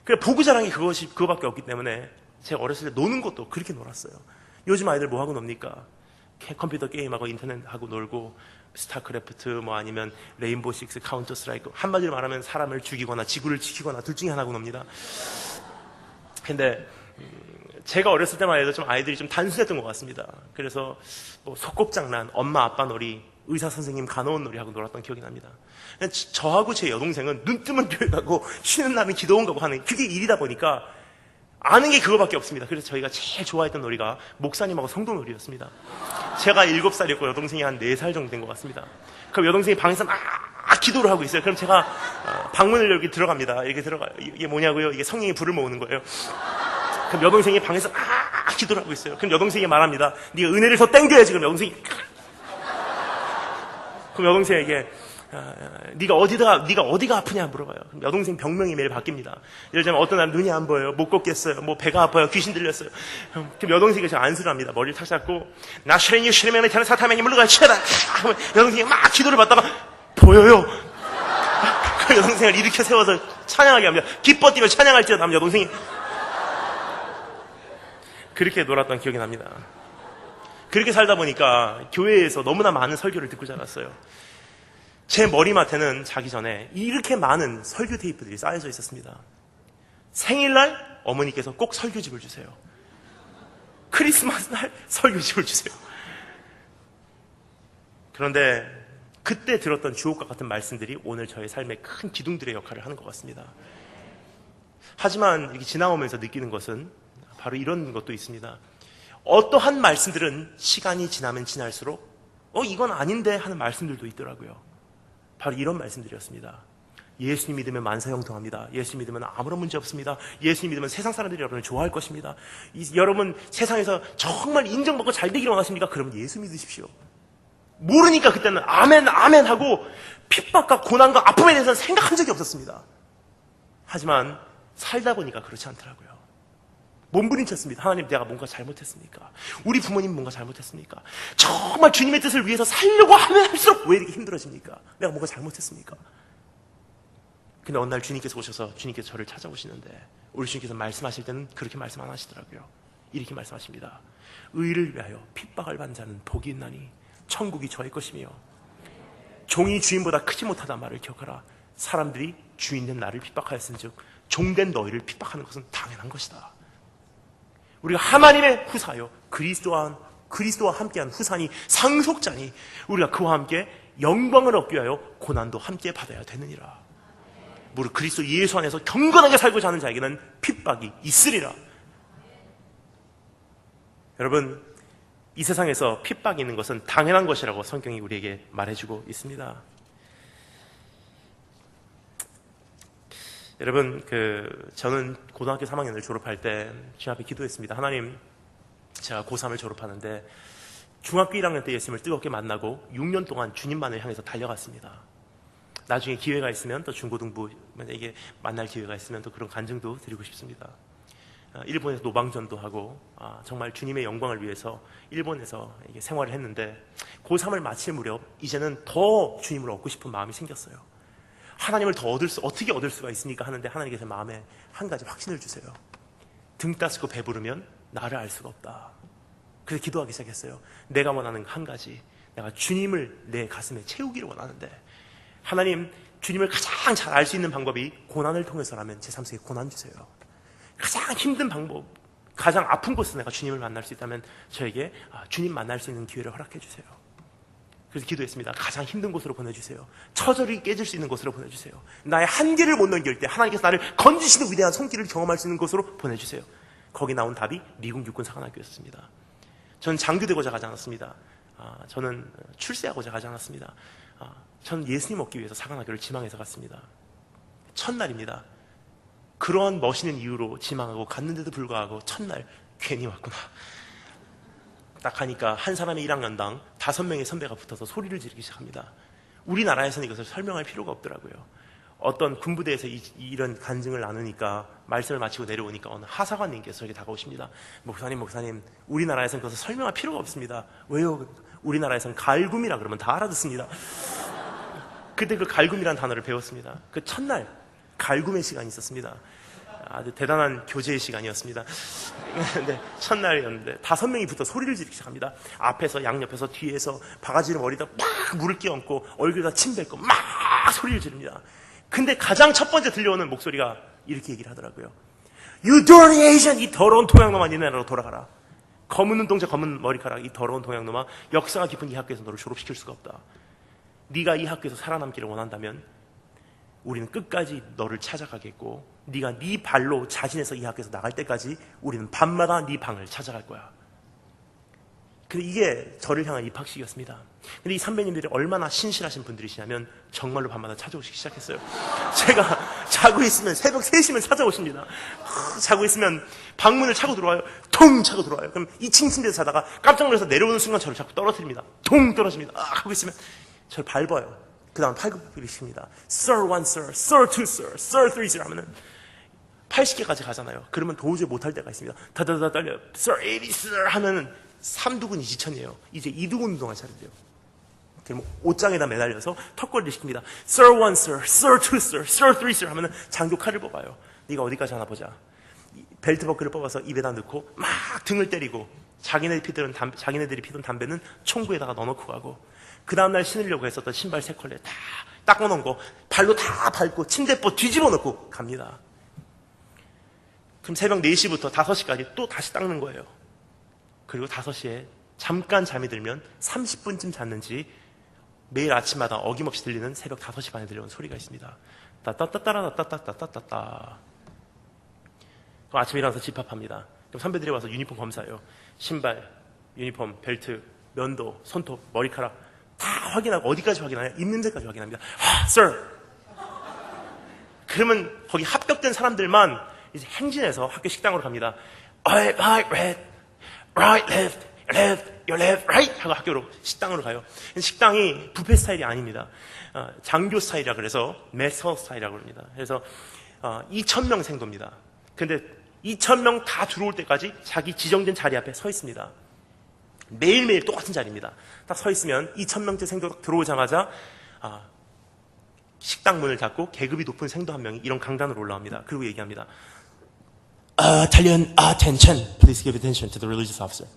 그래, 보고 자란 게 그거밖에 없기 때문에 제가 어렸을 때 노는 것도 그렇게 놀았어요. 요즘 아이들 뭐 하고 놉니까? 컴퓨터 게임하고 인터넷하고 놀고 스타크래프트 뭐 아니면 레인보우 식스, 카운터 스트라이크, 한마디로 말하면 사람을 죽이거나 지구를 지키거나 둘 중에 하나 하고 놉니다. 근데 제가 어렸을 때만 해도 좀 아이들이 좀 단순했던 것 같습니다. 그래서 뭐 소꿉장난, 엄마 아빠 놀이, 의사 선생님 간호원 놀이 하고 놀았던 기억이 납니다. 저하고 제 여동생은 눈 뜨면 교회 가고 쉬는 날은 기도원 가고 하는 그게 일이다 보니까 아는 게 그거밖에 없습니다. 그래서 저희가 제일 좋아했던 놀이가 목사님하고 성도 놀이였습니다. 제가 7살이었고 여동생이 한 4살 정도 된 것 같습니다. 그럼 여동생이 방에서 막 기도를 하고 있어요. 그럼 제가 방문을 열고 들어갑니다. 이렇게 들어가요. 이게 뭐냐고요? 이게 성령이 불을 모으는 거예요. 그럼 여동생이 방에서 막 기도를 하고 있어요. 그럼 여동생이 말합니다. 네가 은혜를 더 땡겨야지. 그럼 여동생이 그럼 여동생에게 네가 어디가 아프냐 물어봐요. 그럼 여동생 병명이 매일 바뀝니다. 예를 들자면 어떤 날 눈이 안 보여요. 못 걷겠어요. 뭐 배가 아파요. 귀신 들렸어요. 그럼 여동생이 제가 안수를 합니다. 머리를 탁 잡고 나시레니 시레메네 타는 사타메니 물러가 치라. 여동생이 막 기도를 받다가 보여요. 그 여동생을 일으켜 세워서 찬양하게 합니다. 기뻐 뛰며 찬양할지어다 하면 여동생이 그렇게 놀았던 기억이 납니다. 그렇게 살다 보니까 교회에서 너무나 많은 설교를 듣고 자랐어요. 제 머리맡에는 자기 전에 이렇게 많은 설교 테이프들이 쌓여져 있었습니다. 생일날 어머니께서 꼭 설교집을 주세요. 크리스마스 날 설교집을 주세요. 그런데 그때 들었던 주옥과 같은 말씀들이 오늘 저의 삶에 큰 기둥들의 역할을 하는 것 같습니다. 하지만 이렇게 지나오면서 느끼는 것은 바로 이런 것도 있습니다. 어떠한 말씀들은 시간이 지나면 지날수록 이건 아닌데 하는 말씀들도 있더라고요. 바로 이런 말씀들이었습니다. 예수님 믿으면 만사형통합니다. 예수님 믿으면 아무런 문제 없습니다. 예수님 믿으면 세상 사람들이 여러분을 좋아할 것입니다. 여러분 세상에서 정말 인정받고 잘 되기를 원하십니까? 그러면 예수 믿으십시오. 모르니까 그때는 아멘 아멘 하고 핍박과 고난과 아픔에 대해서는 생각한 적이 없었습니다. 하지만 살다 보니까 그렇지 않더라고요. 몸부림쳤습니다. 하나님, 내가 뭔가 잘못했습니까? 우리 부모님 뭔가 잘못했습니까? 정말 주님의 뜻을 위해서 살려고 하면 할수록 왜 이렇게 힘들어집니까? 내가 뭔가 잘못했습니까? 근데 어느 날 주님께서 오셔서 주님께서 저를 찾아오시는데 우리 주님께서 말씀하실 때는 그렇게 말씀 안 하시더라고요. 이렇게 말씀하십니다. 의를 위하여 핍박을 받는 자는 복이 있나니 천국이 저의 것이며 종이 주인보다 크지 못하다 말을 기억하라. 사람들이 주인된 나를 핍박하였은즉 종된 너희를 핍박하는 것은 당연한 것이다. 우리가 하나님의 후사요 그리스도와 함께한 후사니 상속자니 우리가 그와 함께 영광을 얻기 위하여 고난도 함께 받아야 되느니라. 무릇 그리스도 예수 안에서 경건하게 살고자 하는 자에게는 핍박이 있으리라. 여러분, 이 세상에서 핍박이 있는 것은 당연한 것이라고 성경이 우리에게 말해주고 있습니다. 여러분, 저는 고등학교 3학년을 졸업할 때 주님 앞에 기도했습니다. 하나님, 제가 고3을 졸업하는데 중학교 1학년 때 예수님을 뜨겁게 만나고 6년 동안 주님만을 향해서 달려갔습니다. 나중에 기회가 있으면 또 중고등부 만약에 만날 기회가 있으면 또 그런 간증도 드리고 싶습니다. 일본에서 노방전도 하고 정말 주님의 영광을 위해서 일본에서 생활을 했는데 고3을 마칠 무렵 이제는 더 주님을 얻고 싶은 마음이 생겼어요. 하나님을 더 어떻게 얻을 수가 있습니까? 하는데 하나님께서 마음에 한 가지 확신을 주세요. 등 따스고 배부르면 나를 알 수가 없다. 그래서 기도하기 시작했어요. 내가 원하는 한 가지, 내가 주님을 내 가슴에 채우기를 원하는데 하나님, 주님을 가장 잘 알 수 있는 방법이 고난을 통해서라면 제 삶 속에 고난 주세요. 가장 힘든 방법, 가장 아픈 곳에서 내가 주님을 만날 수 있다면 저에게 주님 만날 수 있는 기회를 허락해 주세요. 그래서 기도했습니다. 가장 힘든 곳으로 보내주세요. 처절히 깨질 수 있는 곳으로 보내주세요. 나의 한계를 못 넘길 때 하나님께서 나를 건지시는 위대한 손길을 경험할 수 있는 곳으로 보내주세요. 거기 나온 답이 미국 육군 사관학교였습니다. 저는 장교되고자 가지 않았습니다. 저는 출세하고자 가지 않았습니다. 저는 예수님 얻기 위해서 사관학교를 지망해서 갔습니다. 첫날입니다. 그러한 멋있는 이유로 지망하고 갔는데도 불구하고 첫날 괜히 왔구나. 딱 하니까 한 사람의 1학년당 5명의 선배가 붙어서 소리를 지르기 시작합니다. 우리나라에서는 이것을 설명할 필요가 없더라고요. 어떤 군부대에서 이런 간증을 나누니까 말씀을 마치고 내려오니까 어느 하사관님께서 저에게 다가오십니다. 목사님, 우리나라에서는 그것을 설명할 필요가 없습니다. 왜요? 우리나라에서는 갈굼이라 그러면 다 알아듣습니다. 그때 그 갈굼이라는 단어를 배웠습니다. 그 첫날 갈굼의 시간이 있었습니다. 아주 대단한 교제의 시간이었습니다. 근데 첫날이었는데 5명이 붙어 소리를 지르기 시작합니다. 앞에서, 양옆에서, 뒤에서 바가지를 머리에다 막 물을 끼얹고 얼굴에다 침 뱉고 막 소리를 지릅니다. 근데 가장 첫 번째 들려오는 목소리가 이렇게 얘기를 하더라고요. You dirty Asian! 이 더러운 동양놈아, 니네 나라로 돌아가라. 검은 눈동자, 검은 머리카락, 이 더러운 동양놈아, 역사가 깊은 이 학교에서 너를 졸업시킬 수가 없다. 네가 이 학교에서 살아남기를 원한다면 우리는 끝까지 너를 찾아가겠고 네가 네 발로 자진해서 이 학교에서 나갈 때까지 우리는 밤마다 네 방을 찾아갈 거야. 근데 이게 저를 향한 입학식이었습니다. 근데 이 선배님들이 얼마나 신실하신 분들이시냐면 정말로 밤마다 찾아오시기 시작했어요. 제가 자고 있으면 새벽 3시면 찾아오십니다. 자고 있으면 방문을 차고 들어와요. 통 차고 들어와요. 그럼 2층 침대에서 자다가 깜짝 놀라서 내려오는 순간 저를 자꾸 떨어뜨립니다. 통 떨어집니다. 하고 있으면 저를 밟아요. 그 다음 팔굽혀펴기를 시킵니다. Sir 1, Sir, Sir 2, Sir, Sir 3, Sir 하면은 80개까지 가잖아요. 그러면 도저히 못할 때가 있습니다. 다다다 떨려요. Sir 80, Sir 하면은 3두근이 지천이에요. 이제 2두근 운동할 차례돼요. 그럼 옷장에다 매달려서 턱걸이를 시킵니다. Sir 1, Sir, Sir 2, Sir, Sir 3, Sir 하면은 장교 칼을 뽑아요. 네가 어디까지 하나 보자. 벨트 버클을 뽑아서 입에다 넣고 막 등을 때리고 자기네들이 피던 담배는 총구에다가 넣어놓고 가고 그 다음날 신으려고 했었던 신발 3컬레 다 닦아놓은 거 발로 다 밟고 침대포 뒤집어 놓고 갑니다. 그럼 새벽 4시부터 5시까지 또 다시 닦는 거예요. 그리고 5시에 잠깐 잠이 들면 30분쯤 잤는지 매일 아침마다 어김없이 들리는 새벽 5시 반에 들려오는 소리가 있습니다. 따따따따라따따따따따. 그럼 아침에 일어나서 집합합니다. 그럼 선배들이 와서 유니폼 검사해요. 신발, 유니폼, 벨트, 면도, 손톱, 머리카락 다 확인하고 어디까지 확인하냐? 입냄새까지 확인합니다. Sir! 그러면 거기 합격된 사람들만 이제 행진해서 학교 식당으로 갑니다. Right, right, left, your left, right 하고 학교로 식당으로 가요. 식당이 뷔페 스타일이 아닙니다. 장교 스타일이라 그래서 매서 스타일이라고 합니다. 그래서 2,000명 생도입니다. 근데 2,000명 다 들어올 때까지 자기 지정된 자리 앞에 서 있습니다. 매일매일 똑같은 자리입니다. 딱 서 있으면 2,000명째 생도 들어오자마자 식당 문을 닫고 계급이 높은 생도 한 명이 이런 강단으로 올라옵니다. 그리고 얘기합니다. Italian attention. Please give attention to the religious officer.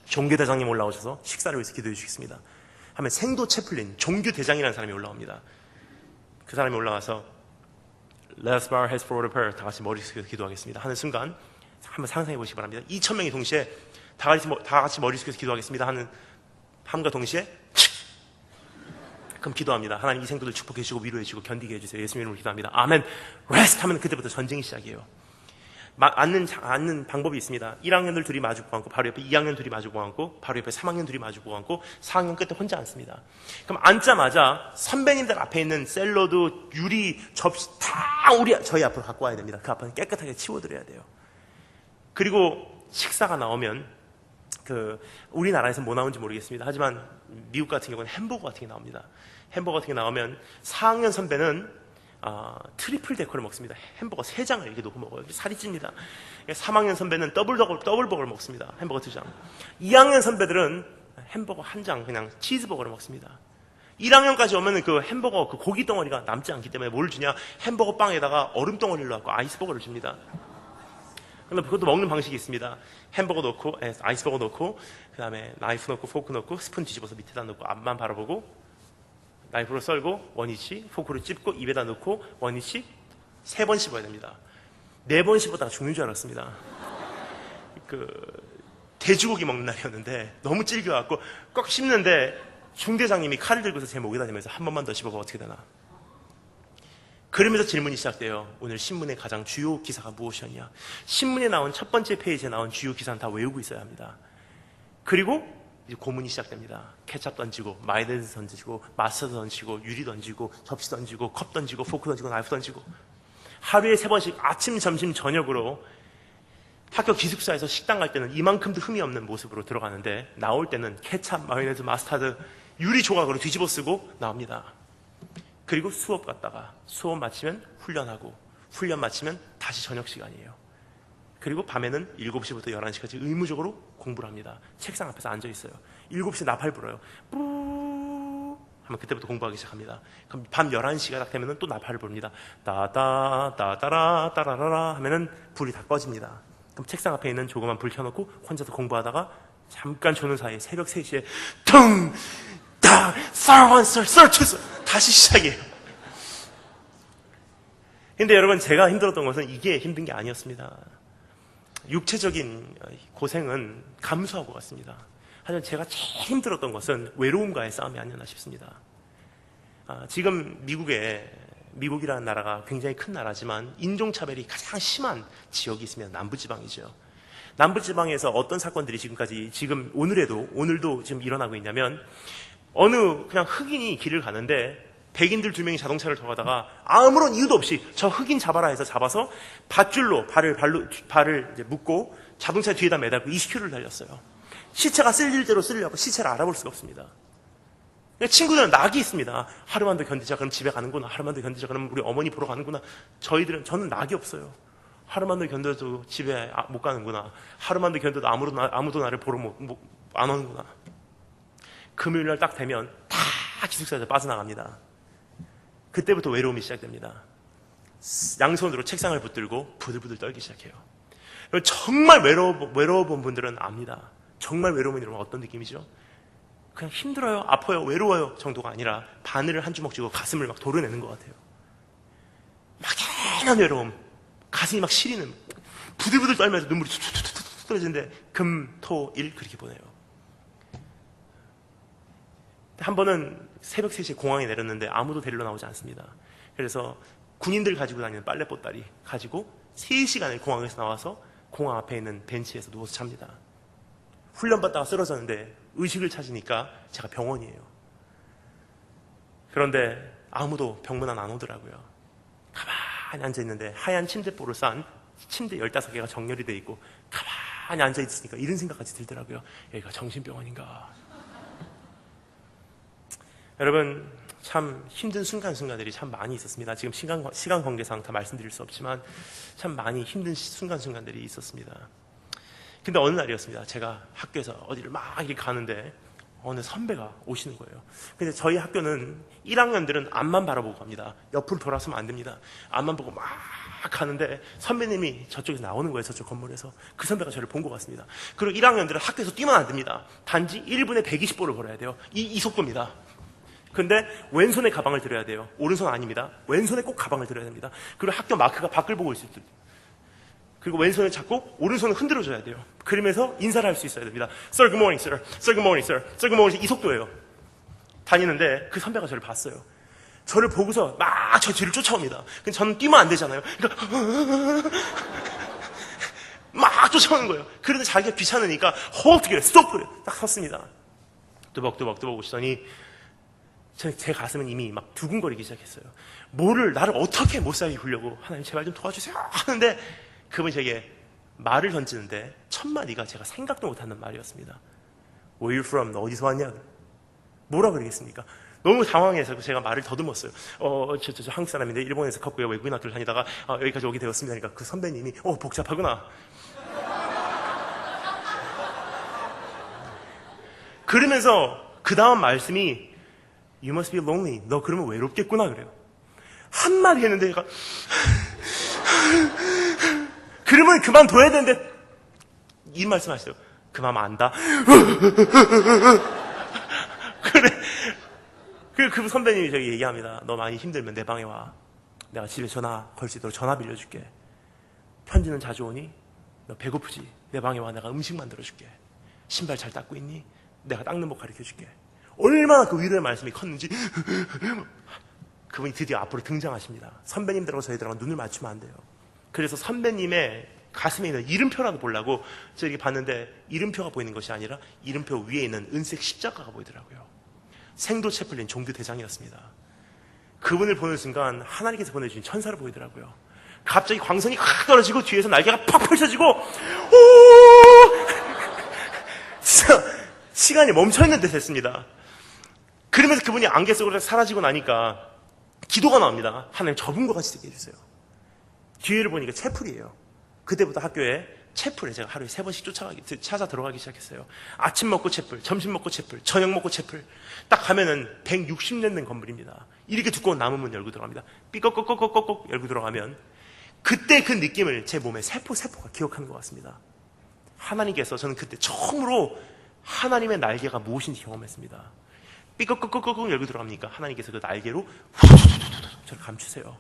종교대장님 올라오셔서 식사를 위해서 기도해 주시겠습니다. 하면 생도 채플린, 종교대장이라는 사람이 올라옵니다. 그 사람이 올라와서 Let's bow our heads for a prayer. 다 같이 머리 숙여서 기도하겠습니다. 하는 순간 한번 상상해 보시기 바랍니다. 2,000명이 동시에 다 같이 머리 숙여서 기도하겠습니다. 하는 함과 동시에 그럼 기도합니다. 하나님 이 생도들 축복해 주시고 위로해 주시고 견디게 해주세요. 예수님 이름으로 기도합니다. 아멘. 레스트 하면 그때부터 전쟁이 시작이에요. 앉는 방법이 있습니다. 1학년들 둘이 마주보고 앉고 바로 옆에 2학년 둘이 마주보고 앉고 바로 옆에 3학년 둘이 마주보고 앉고 4학년 끝에 혼자 앉습니다. 그럼 앉자마자 선배님들 앞에 있는 샐러드, 유리, 접시 다 저희 앞으로 갖고 와야 됩니다. 그 앞은 깨끗하게 치워드려야 돼요. 그리고 식사가 나오면 우리나라에서 뭐 나오는지 모르겠습니다. 하지만 미국 같은 경우는 햄버거 같은 게 나옵니다. 햄버거 같은 게 나오면 4학년 선배는 트리플 데커를 먹습니다. 햄버거 3장을 이렇게 놓고 먹어요. 살이 찝니다. 3학년 선배는 더블버거를 먹습니다. 햄버거 2장. 2학년 선배들은 햄버거 1장 그냥 치즈버거를 먹습니다. 1학년까지 오면 그 햄버거 그 고기 덩어리가 남지 않기 때문에 뭘 주냐? 햄버거 빵에다가 얼음 덩어리를 넣고 아이스버거를 줍니다. 그런데 그것도 먹는 방식이 있습니다. 햄버거 넣고 아이스버거 넣고 그 다음에 나이프 넣고 포크 넣고 스푼 뒤집어서 밑에다 넣고 앞만 바라보고 나이프로 썰고 원위치, 포크로 찝고 입에다 넣고 원위치 3번 씹어야 됩니다. 4번 씹었다가 죽는 줄 알았습니다. 돼지고기 먹는 날이었는데 너무 질겨갖고 꼭 씹는데 중대장님이 칼을 들고서 제 목에다 대면서 한 번만 더 씹어봐 어떻게 되나. 그러면서 질문이 시작돼요. 오늘 신문의 가장 주요 기사가 무엇이었냐. 신문에 나온 첫 번째 페이지에 나온 주요 기사는 다 외우고 있어야 합니다. 그리고 이제 고문이 시작됩니다. 케찹 던지고 마요네즈 던지고 마스터드 던지고 유리 던지고 접시 던지고 컵 던지고 포크 던지고 나이프 던지고 하루에 3번씩 아침 점심 저녁으로 학교 기숙사에서 식당 갈 때는 이만큼도 흠이 없는 모습으로 들어가는데 나올 때는 케찹, 마요네즈, 마스타드 유리 조각으로 뒤집어 쓰고 나옵니다. 그리고 수업 갔다가 수업 마치면 훈련하고 훈련 마치면 다시 저녁 시간이에요. 그리고 밤에는 7시부터 11시까지 의무적으로 공부를 합니다. 책상 앞에서 앉아 있어요. 7시에 나팔 불어요. 뿌 하면 그때부터 공부하기 시작합니다. 그럼 밤 11시가 딱 되면 또 나팔을 부릅니다. 따다 따따라 따라라라 하면은 불이 다 꺼집니다. 그럼 책상 앞에 있는 조그만 불 켜놓고 혼자서 공부하다가 잠깐 조는 사이에 새벽 3시에 퉁! 다! Sir 1, Sir, Sir 2, Sir 다시 시작이에요. 근데 여러분 제가 힘들었던 것은 이게 힘든 게 아니었습니다. 육체적인 고생은 감수하고 갔습니다. 하지만 제가 제일 힘들었던 것은 외로움과의 싸움이 아니었나 싶습니다. 지금 미국에 미국이라는 나라가 굉장히 큰 나라지만 인종차별이 가장 심한 지역이 있으면 남부지방이죠. 남부지방에서 어떤 사건들이 지금 오늘도 지금 일어나고 있냐면, 어느 그냥 흑인이 길을 가는데 백인들 2명이 자동차를 타고 가다가 아무런 이유도 없이 저 흑인 잡아라 해서 잡아서 밧줄로 발을 이제 묶고 자동차 뒤에다 매달고 20km를 달렸어요. 시체가 쓸릴 대로 쓸려고 시체를 알아볼 수가 없습니다. 친구들은 낙이 있습니다. 하루만 더 견디자, 그럼 집에 가는구나. 하루만 더 견디자, 그럼 우리 어머니 보러 가는구나. 저는 낙이 없어요. 하루만 더 견뎌도 집에 못 가는구나. 하루만 더 견뎌도 아무도 나를 보러 안 오는구나. 금요일날 딱 되면 다 기숙사에서 빠져나갑니다. 그때부터 외로움이 시작됩니다. 양손으로 책상을 붙들고 부들부들 떨기 시작해요. 정말 외로워본 분들은 압니다. 정말 외로움이 이러면 어떤 느낌이죠? 그냥 힘들어요, 아파요, 외로워요 정도가 아니라 바늘을 한 주먹 쥐고 가슴을 막 도려내는 것 같아요. 막연한 외로움, 가슴이 막 시리는, 부들부들 떨면서 눈물이 툭툭툭툭 떨어지는데 금, 토, 일 그렇게 보내요. 한 번은 새벽 3시에 공항에 내렸는데 아무도 데리러 나오지 않습니다. 그래서 군인들 가지고 다니는 빨래 보따리 가지고 3시간을 공항에서 나와서 공항 앞에 있는 벤치에서 누워서 잡니다. 훈련받다가 쓰러졌는데 의식을 찾으니까 제가 병원이에요. 그런데 아무도 병문안 안 오더라고요. 가만히 앉아있는데 하얀 침대보를 싼 침대 15개가 정렬이 돼 있고 가만히 앉아있으니까 이런 생각까지 들더라고요. 여기가 정신병원인가. 여러분, 참 힘든 순간순간들이 참 많이 있었습니다. 지금 시간 관계상 다 말씀드릴 수 없지만 참 많이 힘든 순간순간들이 있었습니다. 근데 어느 날이었습니다. 제가 학교에서 어디를 막 이렇게 가는데 어느 선배가 오시는 거예요. 근데 저희 학교는 1학년들은 앞만 바라보고 갑니다. 옆으로 돌아서면 안 됩니다. 앞만 보고 막 가는데 선배님이 저쪽에서 나오는 거예요. 저쪽 건물에서. 그 선배가 저를 본 것 같습니다. 그리고 1학년들은 학교에서 뛰면 안 됩니다. 단지 1분에 120보를 걸어야 돼요. 이 속도입니다. 근데 왼손에 가방을 들어야 돼요. 오른손 아닙니다. 왼손에 꼭 가방을 들어야 됩니다. 그리고 학교 마크가 밖을 보고 있을 때, 그리고 왼손을 잡고 오른손을 흔들어줘야 돼요. 그러면서 인사를 할 수 있어야 됩니다. Sir, good morning, sir. Sir, good morning, sir. Sir, good morning. 이 속도예요. 다니는데 그 선배가 저를 봤어요. 저를 보고서 막 저 뒤를 쫓아옵니다. 근데 저는 뛰면 안 되잖아요. 그러니까 막 쫓아오는 거예요. 그런데 자기가 귀찮으니까 어떻게 스톱! 딱 섰습니다. 뚜벅뚜벅 오시더니 제 가슴은 이미 막 두근거리기 시작했어요. 나를 어떻게 못 살게 굴려고 하나님 제발 좀 도와주세요 하는데 그분이 제게 말을 던지는데 첫 마디가 제가 생각도 못하는 말이었습니다. Where you from? 너 어디서 왔냐? 뭐라 그러겠습니까? 너무 당황해서 제가 말을 더듬었어요. 저 한국 사람인데 일본에서 컸고요. 외국인 학교를 다니다가 여기까지 오게 되었습니다. 그러니까 그 선배님이 복잡하구나. 그러면서 그 다음 말씀이 You must be lonely. 너 그러면 외롭겠구나 그래요. 한마디 했는데 얘가 그러면 그만둬야 되는데 이 말씀하시죠. 그 마음 안다. 그래. 그 선배님이 저기 얘기합니다. 너 많이 힘들면 내 방에 와. 내가 집에 전화 걸 수 있도록 전화 빌려줄게. 편지는 자주 오니? 너 배고프지? 내 방에 와. 내가 음식 만들어줄게. 신발 잘 닦고 있니? 내가 닦는 법 가르쳐줄게. 얼마나 그 위로의 말씀이 컸는지 그분이 드디어 앞으로 등장하십니다. 선배님들하고 저희들하고 눈을 맞추면 안 돼요. 그래서 선배님의 가슴에 있는 이름표라도 보려고 저기 봤는데 이름표가 보이는 것이 아니라 이름표 위에 있는 은색 십자가가 보이더라고요. 생도 채플린 종교 대장이었습니다. 그분을 보는 순간 하나님께서 보내주신 천사를 보이더라고요. 갑자기 광선이 확 떨어지고 뒤에서 날개가 팍 펼쳐지고 오! 진짜 시간이 멈춰있는 듯 했습니다. 그러면서 그분이 안개 속으로 사라지고 나니까 기도가 나옵니다. 하나님 저분과 같이 되게 해주세요. 뒤를 보니까 채플이에요. 그때부터 학교에 채플에 제가 하루에 3번씩 찾아 들어가기 시작했어요. 아침 먹고 채플, 점심 먹고 채플, 저녁 먹고 채플. 딱 가면은 160년 된 건물입니다. 이렇게 두꺼운 나무 문 열고 들어갑니다. 삐걱꺽꺽꺽꺽 열고 들어가면 그때 그 느낌을 제 몸에 세포가 기억하는 것 같습니다. 하나님께서 저는 그때 처음으로 하나님의 날개가 무엇인지 경험했습니다. 삐걱꺽꺽꺽 열고 들어갑니까? 하나님께서 그 날개로 저를 감추세요.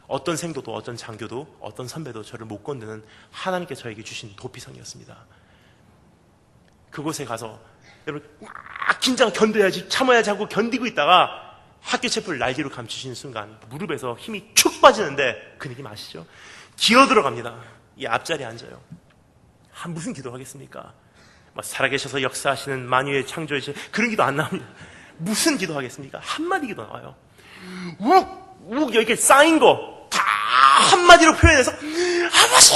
어떤 생도도 어떤 장교도 어떤 선배도 저를 못 건드는 하나님께 저에게 주신 도피성이었습니다. 그곳에 가서 여러분 막 긴장 견뎌야지 참아야지 하고 견디고 있다가 학교 체포를 날개로 감추시는 순간 무릎에서 힘이 축 빠지는데 그 느낌 아시죠? 기어 들어갑니다. 이 앞자리에 앉아요. 무슨 기도하겠습니까? 살아계셔서 역사하시는 만유의 창조주신 그런 기도 안 나옵니다. 무슨 기도하겠습니까? 한마디 기도 나와요. 욱 이렇게 쌓인 거 다 한마디로 표현해서 아버지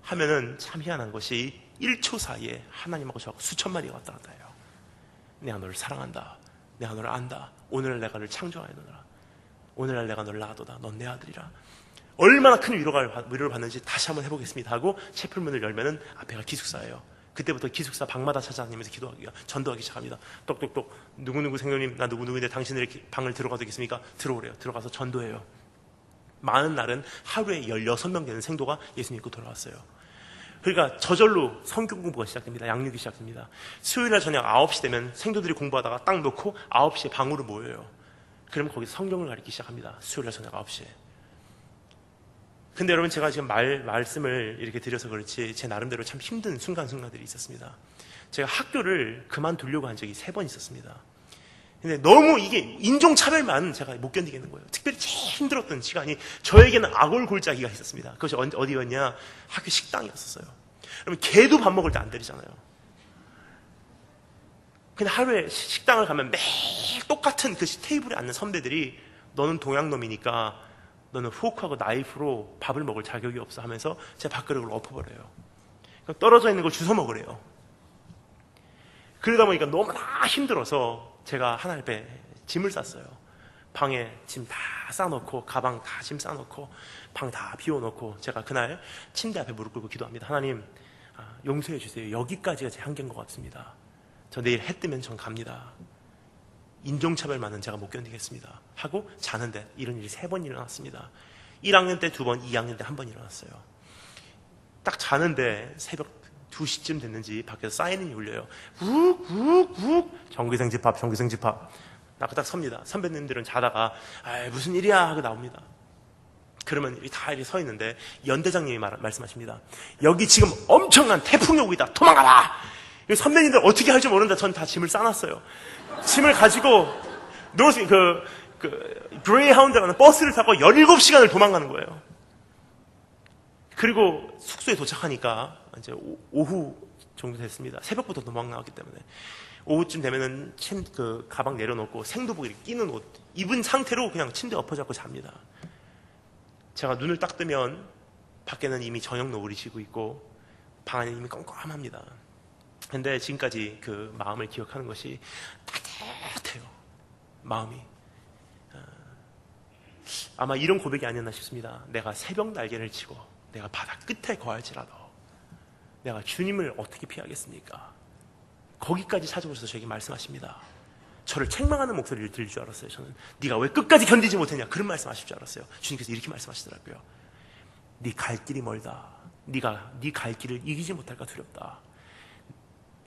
하면은 참 희한한 것이 1초 사이에 하나님하고 저하고 수천 마리가 왔다 갔다 해요. 내가 너를 사랑한다. 내가 너를 안다. 오늘날 내가 너를 창조하였노라. 오늘날 내가 너를 낳아도다. 넌 내 아들이라. 얼마나 큰 위로를 받는지 다시 한번 해보겠습니다 하고 채플문을 열면은 앞에가 기숙사예요. 그때부터 기숙사 방마다 찾아다니면서 기도하기가 전도하기 시작합니다. 똑똑똑 누구누구 생명님 나 누구누구인데 당신들의 방을 들어가도 되겠습니까? 들어오래요. 들어가서 전도해요. 많은 날은 하루에 16명 되는 생도가 예수 믿고 돌아왔어요. 그러니까 저절로 성경 공부가 시작됩니다. 양육이 시작됩니다. 수요일날 저녁 9시 되면 생도들이 공부하다가 딱 놓고 9시에 방으로 모여요. 그러면 거기서 성경을 가르치기 시작합니다. 수요일날 저녁 9시에. 근데 여러분 제가 지금 말씀을 이렇게 드려서 그렇지 제 나름대로 참 힘든 순간순간들이 있었습니다. 제가 학교를 그만두려고 한 적이 3번 있었습니다. 근데 너무 이게 인종차별만 제가 못 견디겠는 거예요. 특별히 제일 힘들었던 시간이 저에게는 아골골짜기가 있었습니다. 그것이 어디였냐? 학교 식당이었어요. 그러면 개도 밥 먹을 때 안 때리잖아요. 근데 하루에 식당을 가면 매일 똑같은 그 테이블에 앉는 선배들이 너는 동양놈이니까 너는 포크하고 나이프로 밥을 먹을 자격이 없어 하면서 제 밥그릇을 엎어버려요. 떨어져 있는 걸 주워 먹으래요. 그러다 보니까 너무나 힘들어서 제가 하나님께 짐을 쌌어요. 방에 짐 다 싸놓고 가방 다 짐 싸놓고 방 다 비워놓고 제가 그날 침대 앞에 무릎 꿇고 기도합니다. 하나님 용서해 주세요. 여기까지가 제 한계인 것 같습니다. 저 내일 해 뜨면 전 갑니다. 인종차별만은 제가 못 견디겠습니다 하고 자는데 이런 일이 3번 일어났습니다. 1학년 때 2번, 2학년 때 1번 일어났어요. 딱 자는데 새벽 2시쯤 됐는지 밖에서 사이렌이 울려요. 욱욱욱 정규생 집합 정규생 집합. 나 딱 섭니다. 선배님들은 자다가 무슨 일이야 하고 나옵니다. 그러면 다 이렇게 서 있는데 연대장님이 말씀하십니다. 여기 지금 엄청난 태풍이 오고 있다. 도망가라. 선배님들 어떻게 할지 모른다. 전 다 짐을 싸놨어요. 짐을 가지고 노스 그레이하운드라는 버스를 타고 17시간을 도망가는 거예요. 그리고 숙소에 도착하니까 이제 오후 정도 됐습니다. 새벽부터 도망나왔기 때문에 오후쯤 되면은 그 가방 내려놓고 생도복 이렇게 끼는 옷 입은 상태로 그냥 침대에 엎어잡고 잡니다. 제가 눈을 딱 뜨면 밖에는 이미 저녁 노을이 지고 있고 방 안에 이미 껌껌합니다. 근데 지금까지 그 마음을 기억하는 것이 따뜻해요. 마음이. 아마 이런 고백이 아니었나 싶습니다. 내가 새벽 날개를 치고 내가 바다 끝에 거할지라도 내가 주님을 어떻게 피하겠습니까? 거기까지 찾아오셔서 저에게 말씀하십니다. 저를 책망하는 목소리를 들릴 줄 알았어요. 저는 네가 왜 끝까지 견디지 못했냐 그런 말씀하실 줄 알았어요. 주님께서 이렇게 말씀하시더라고요. 네 갈 길이 멀다. 네가 네 갈 길을 이기지 못할까 두렵다.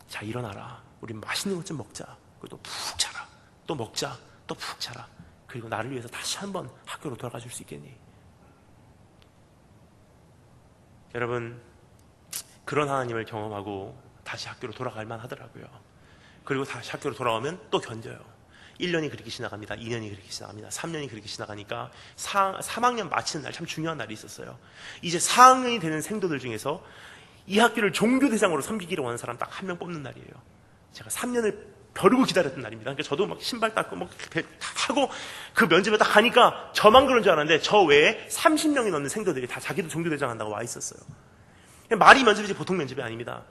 자 일어나라. 우리 맛있는 것 좀 먹자. 그리고 또 푹 자라. 또 먹자. 또 푹 자라. 그리고 나를 위해서 다시 한번 학교로 돌아가 줄 수 있겠니? 여러분 그런 하나님을 경험하고 다시 학교로 돌아갈 만하더라고요. 그리고 다시 학교로 돌아오면 또 견뎌요. 1년이 그렇게 지나갑니다. 2년이 그렇게 지나갑니다. 3년이 그렇게 지나가니까 3학년 마치는 날 참 중요한 날이 있었어요. 이제 4학년이 되는 생도들 중에서 이 학교를 종교대장으로 섬기기를 원하는 사람 딱 한 명 뽑는 날이에요. 제가 3년을 벼르고 기다렸던 날입니다. 그러니까 저도 막 신발 닦고 막 하고 그 면접에 딱 가니까 저만 그런 줄 알았는데 저 외에 30명이 넘는 생도들이 다 자기도 종교대장 한다고 와 있었어요. 말이 면접이지 보통 면접이 아닙니다.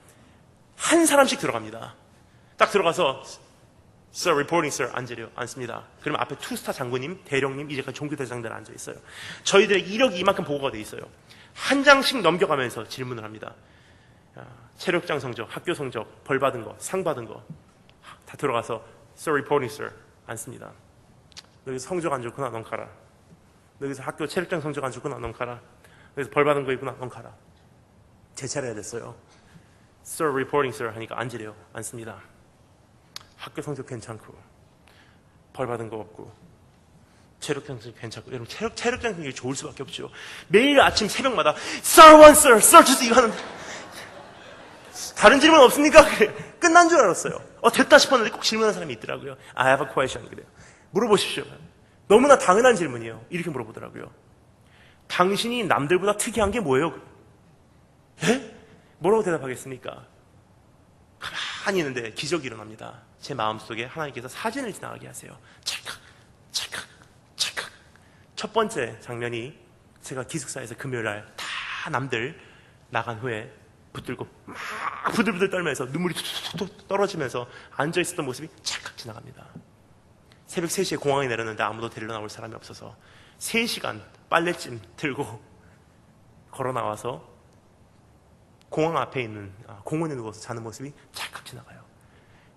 한 사람씩 들어갑니다. 딱 들어가서 Sir, reporting, sir. 앉습니다. 그러면 앞에 투스타 장군님, 대령님, 이제까지 종교대장들 앉아 있어요. 저희들의 이력이 이만큼 보고가 돼 있어요. 한 장씩 넘겨가면서 질문을 합니다. 체력장 성적, 학교 성적, 벌 받은 거, 상 받은 거 다 들어가서 Sir, reporting, sir. 앉습니다. 여기서 성적 안 좋구나, 넌 가라. 여기서 학교 체력장 성적 안 좋구나, 넌 가라. 여기서 벌 받은 거 있구나, 넌 가라. 제 차례가 됐어요. Sir, reporting, sir. 하니까 앉으래요. 앉습니다. 학교 성적 괜찮고 벌 받은 거 없고 체력장 성적 괜찮고 여러분 체력장 성적이 좋을 수밖에 없죠. 매일 아침 새벽마다 Sir 1, Sir, Sir 2 이거 하는데 다른 질문 없습니까? 그래. 끝난 줄 알았어요. 됐다 싶었는데 꼭 질문하는 사람이 있더라고요. I have a question. 그래요. 물어보십시오. 너무나 당연한 질문이에요. 이렇게 물어보더라고요. 당신이 남들보다 특이한 게 뭐예요? 예? 뭐라고 대답하겠습니까? 가만히 있는데 기적이 일어납니다. 제 마음속에 하나님께서 사진을 지나가게 하세요. 찰칵, 찰칵, 찰칵. 첫 번째 장면이 제가 기숙사에서 금요일날 다 남들 나간 후에 붙들고 막 부들부들 떨면서 눈물이 툭툭툭 떨어지면서 앉아있었던 모습이 찰칵 지나갑니다. 새벽 3시에 공항에 내렸는데 아무도 데리러 나올 사람이 없어서 3시간 빨래짐 들고 걸어 나와서 공항 앞에 있는 공원에 누워서 자는 모습이 찰칵 지나가요.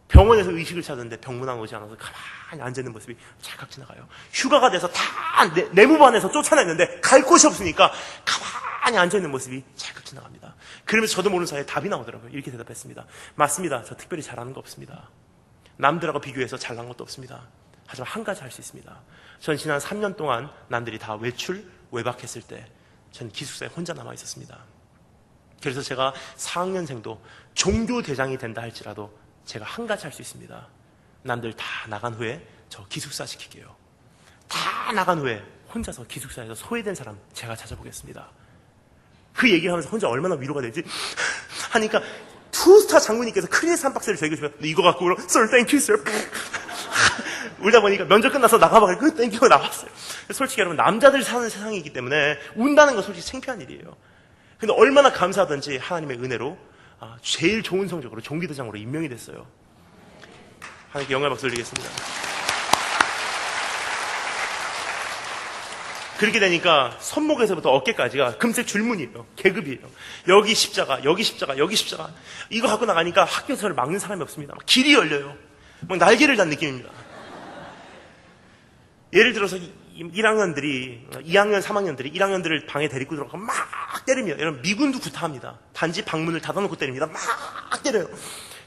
병원에서 의식을 찾았는데 병문안 오지 않아서 가만히 앉아있는 모습이 찰칵 지나가요. 휴가가 돼서 다 내무반에서 쫓아냈는데 갈 곳이 없으니까 가만히 앉아있는 모습이 찰칵 지나갑니다. 그러면서 저도 모르는 사이에 답이 나오더라고요. 이렇게 대답했습니다. 맞습니다. 저 특별히 잘하는 거 없습니다. 남들하고 비교해서 잘난 것도 없습니다. 하지만 한 가지 할 수 있습니다. 전 지난 3년 동안 남들이 다 외박했을 때 전 기숙사에 혼자 남아 있었습니다. 그래서 제가 4학년생도 종교대장이 된다 할지라도 제가 한 가지 할 수 있습니다. 남들 다 나간 후에 저 기숙사 시킬게요. 다 나간 후에 혼자서 기숙사에서 소외된 사람 제가 찾아보겠습니다. 그 얘기를 하면서 혼자 얼마나 위로가 되지 하니까 투스타 장군님께서 크리에스 한 박스를 저에게 주면 이거 갖고 울어. Sir, thank you, sir. 울다 보니까 면접 끝나서 나가봐가지고 땡기고 나왔어요. 솔직히 여러분 남자들 사는 세상이기 때문에 운다는 건 솔직히 창피한 일이에요. 근데 얼마나 감사하던지 하나님의 은혜로 제일 좋은 성적으로 종기대장으로 임명이 됐어요. 하나님께 영광의 박수 드리겠습니다. 그렇게 되니까 손목에서부터 어깨까지가 금색 줄무늬예요. 계급이에요. 여기 십자가, 여기 십자가, 여기 십자가. 이거 갖고 나가니까 학교에서 저를 막는 사람이 없습니다. 막 길이 열려요. 막 날개를 단 느낌입니다. 예를 들어서 1학년들이 2학년, 3학년들이 1학년들을 방에 데리고 들어가서 막 때립니다. 여러분 미군도 구타합니다. 단지 방문을 닫아놓고 때립니다. 막 때려요.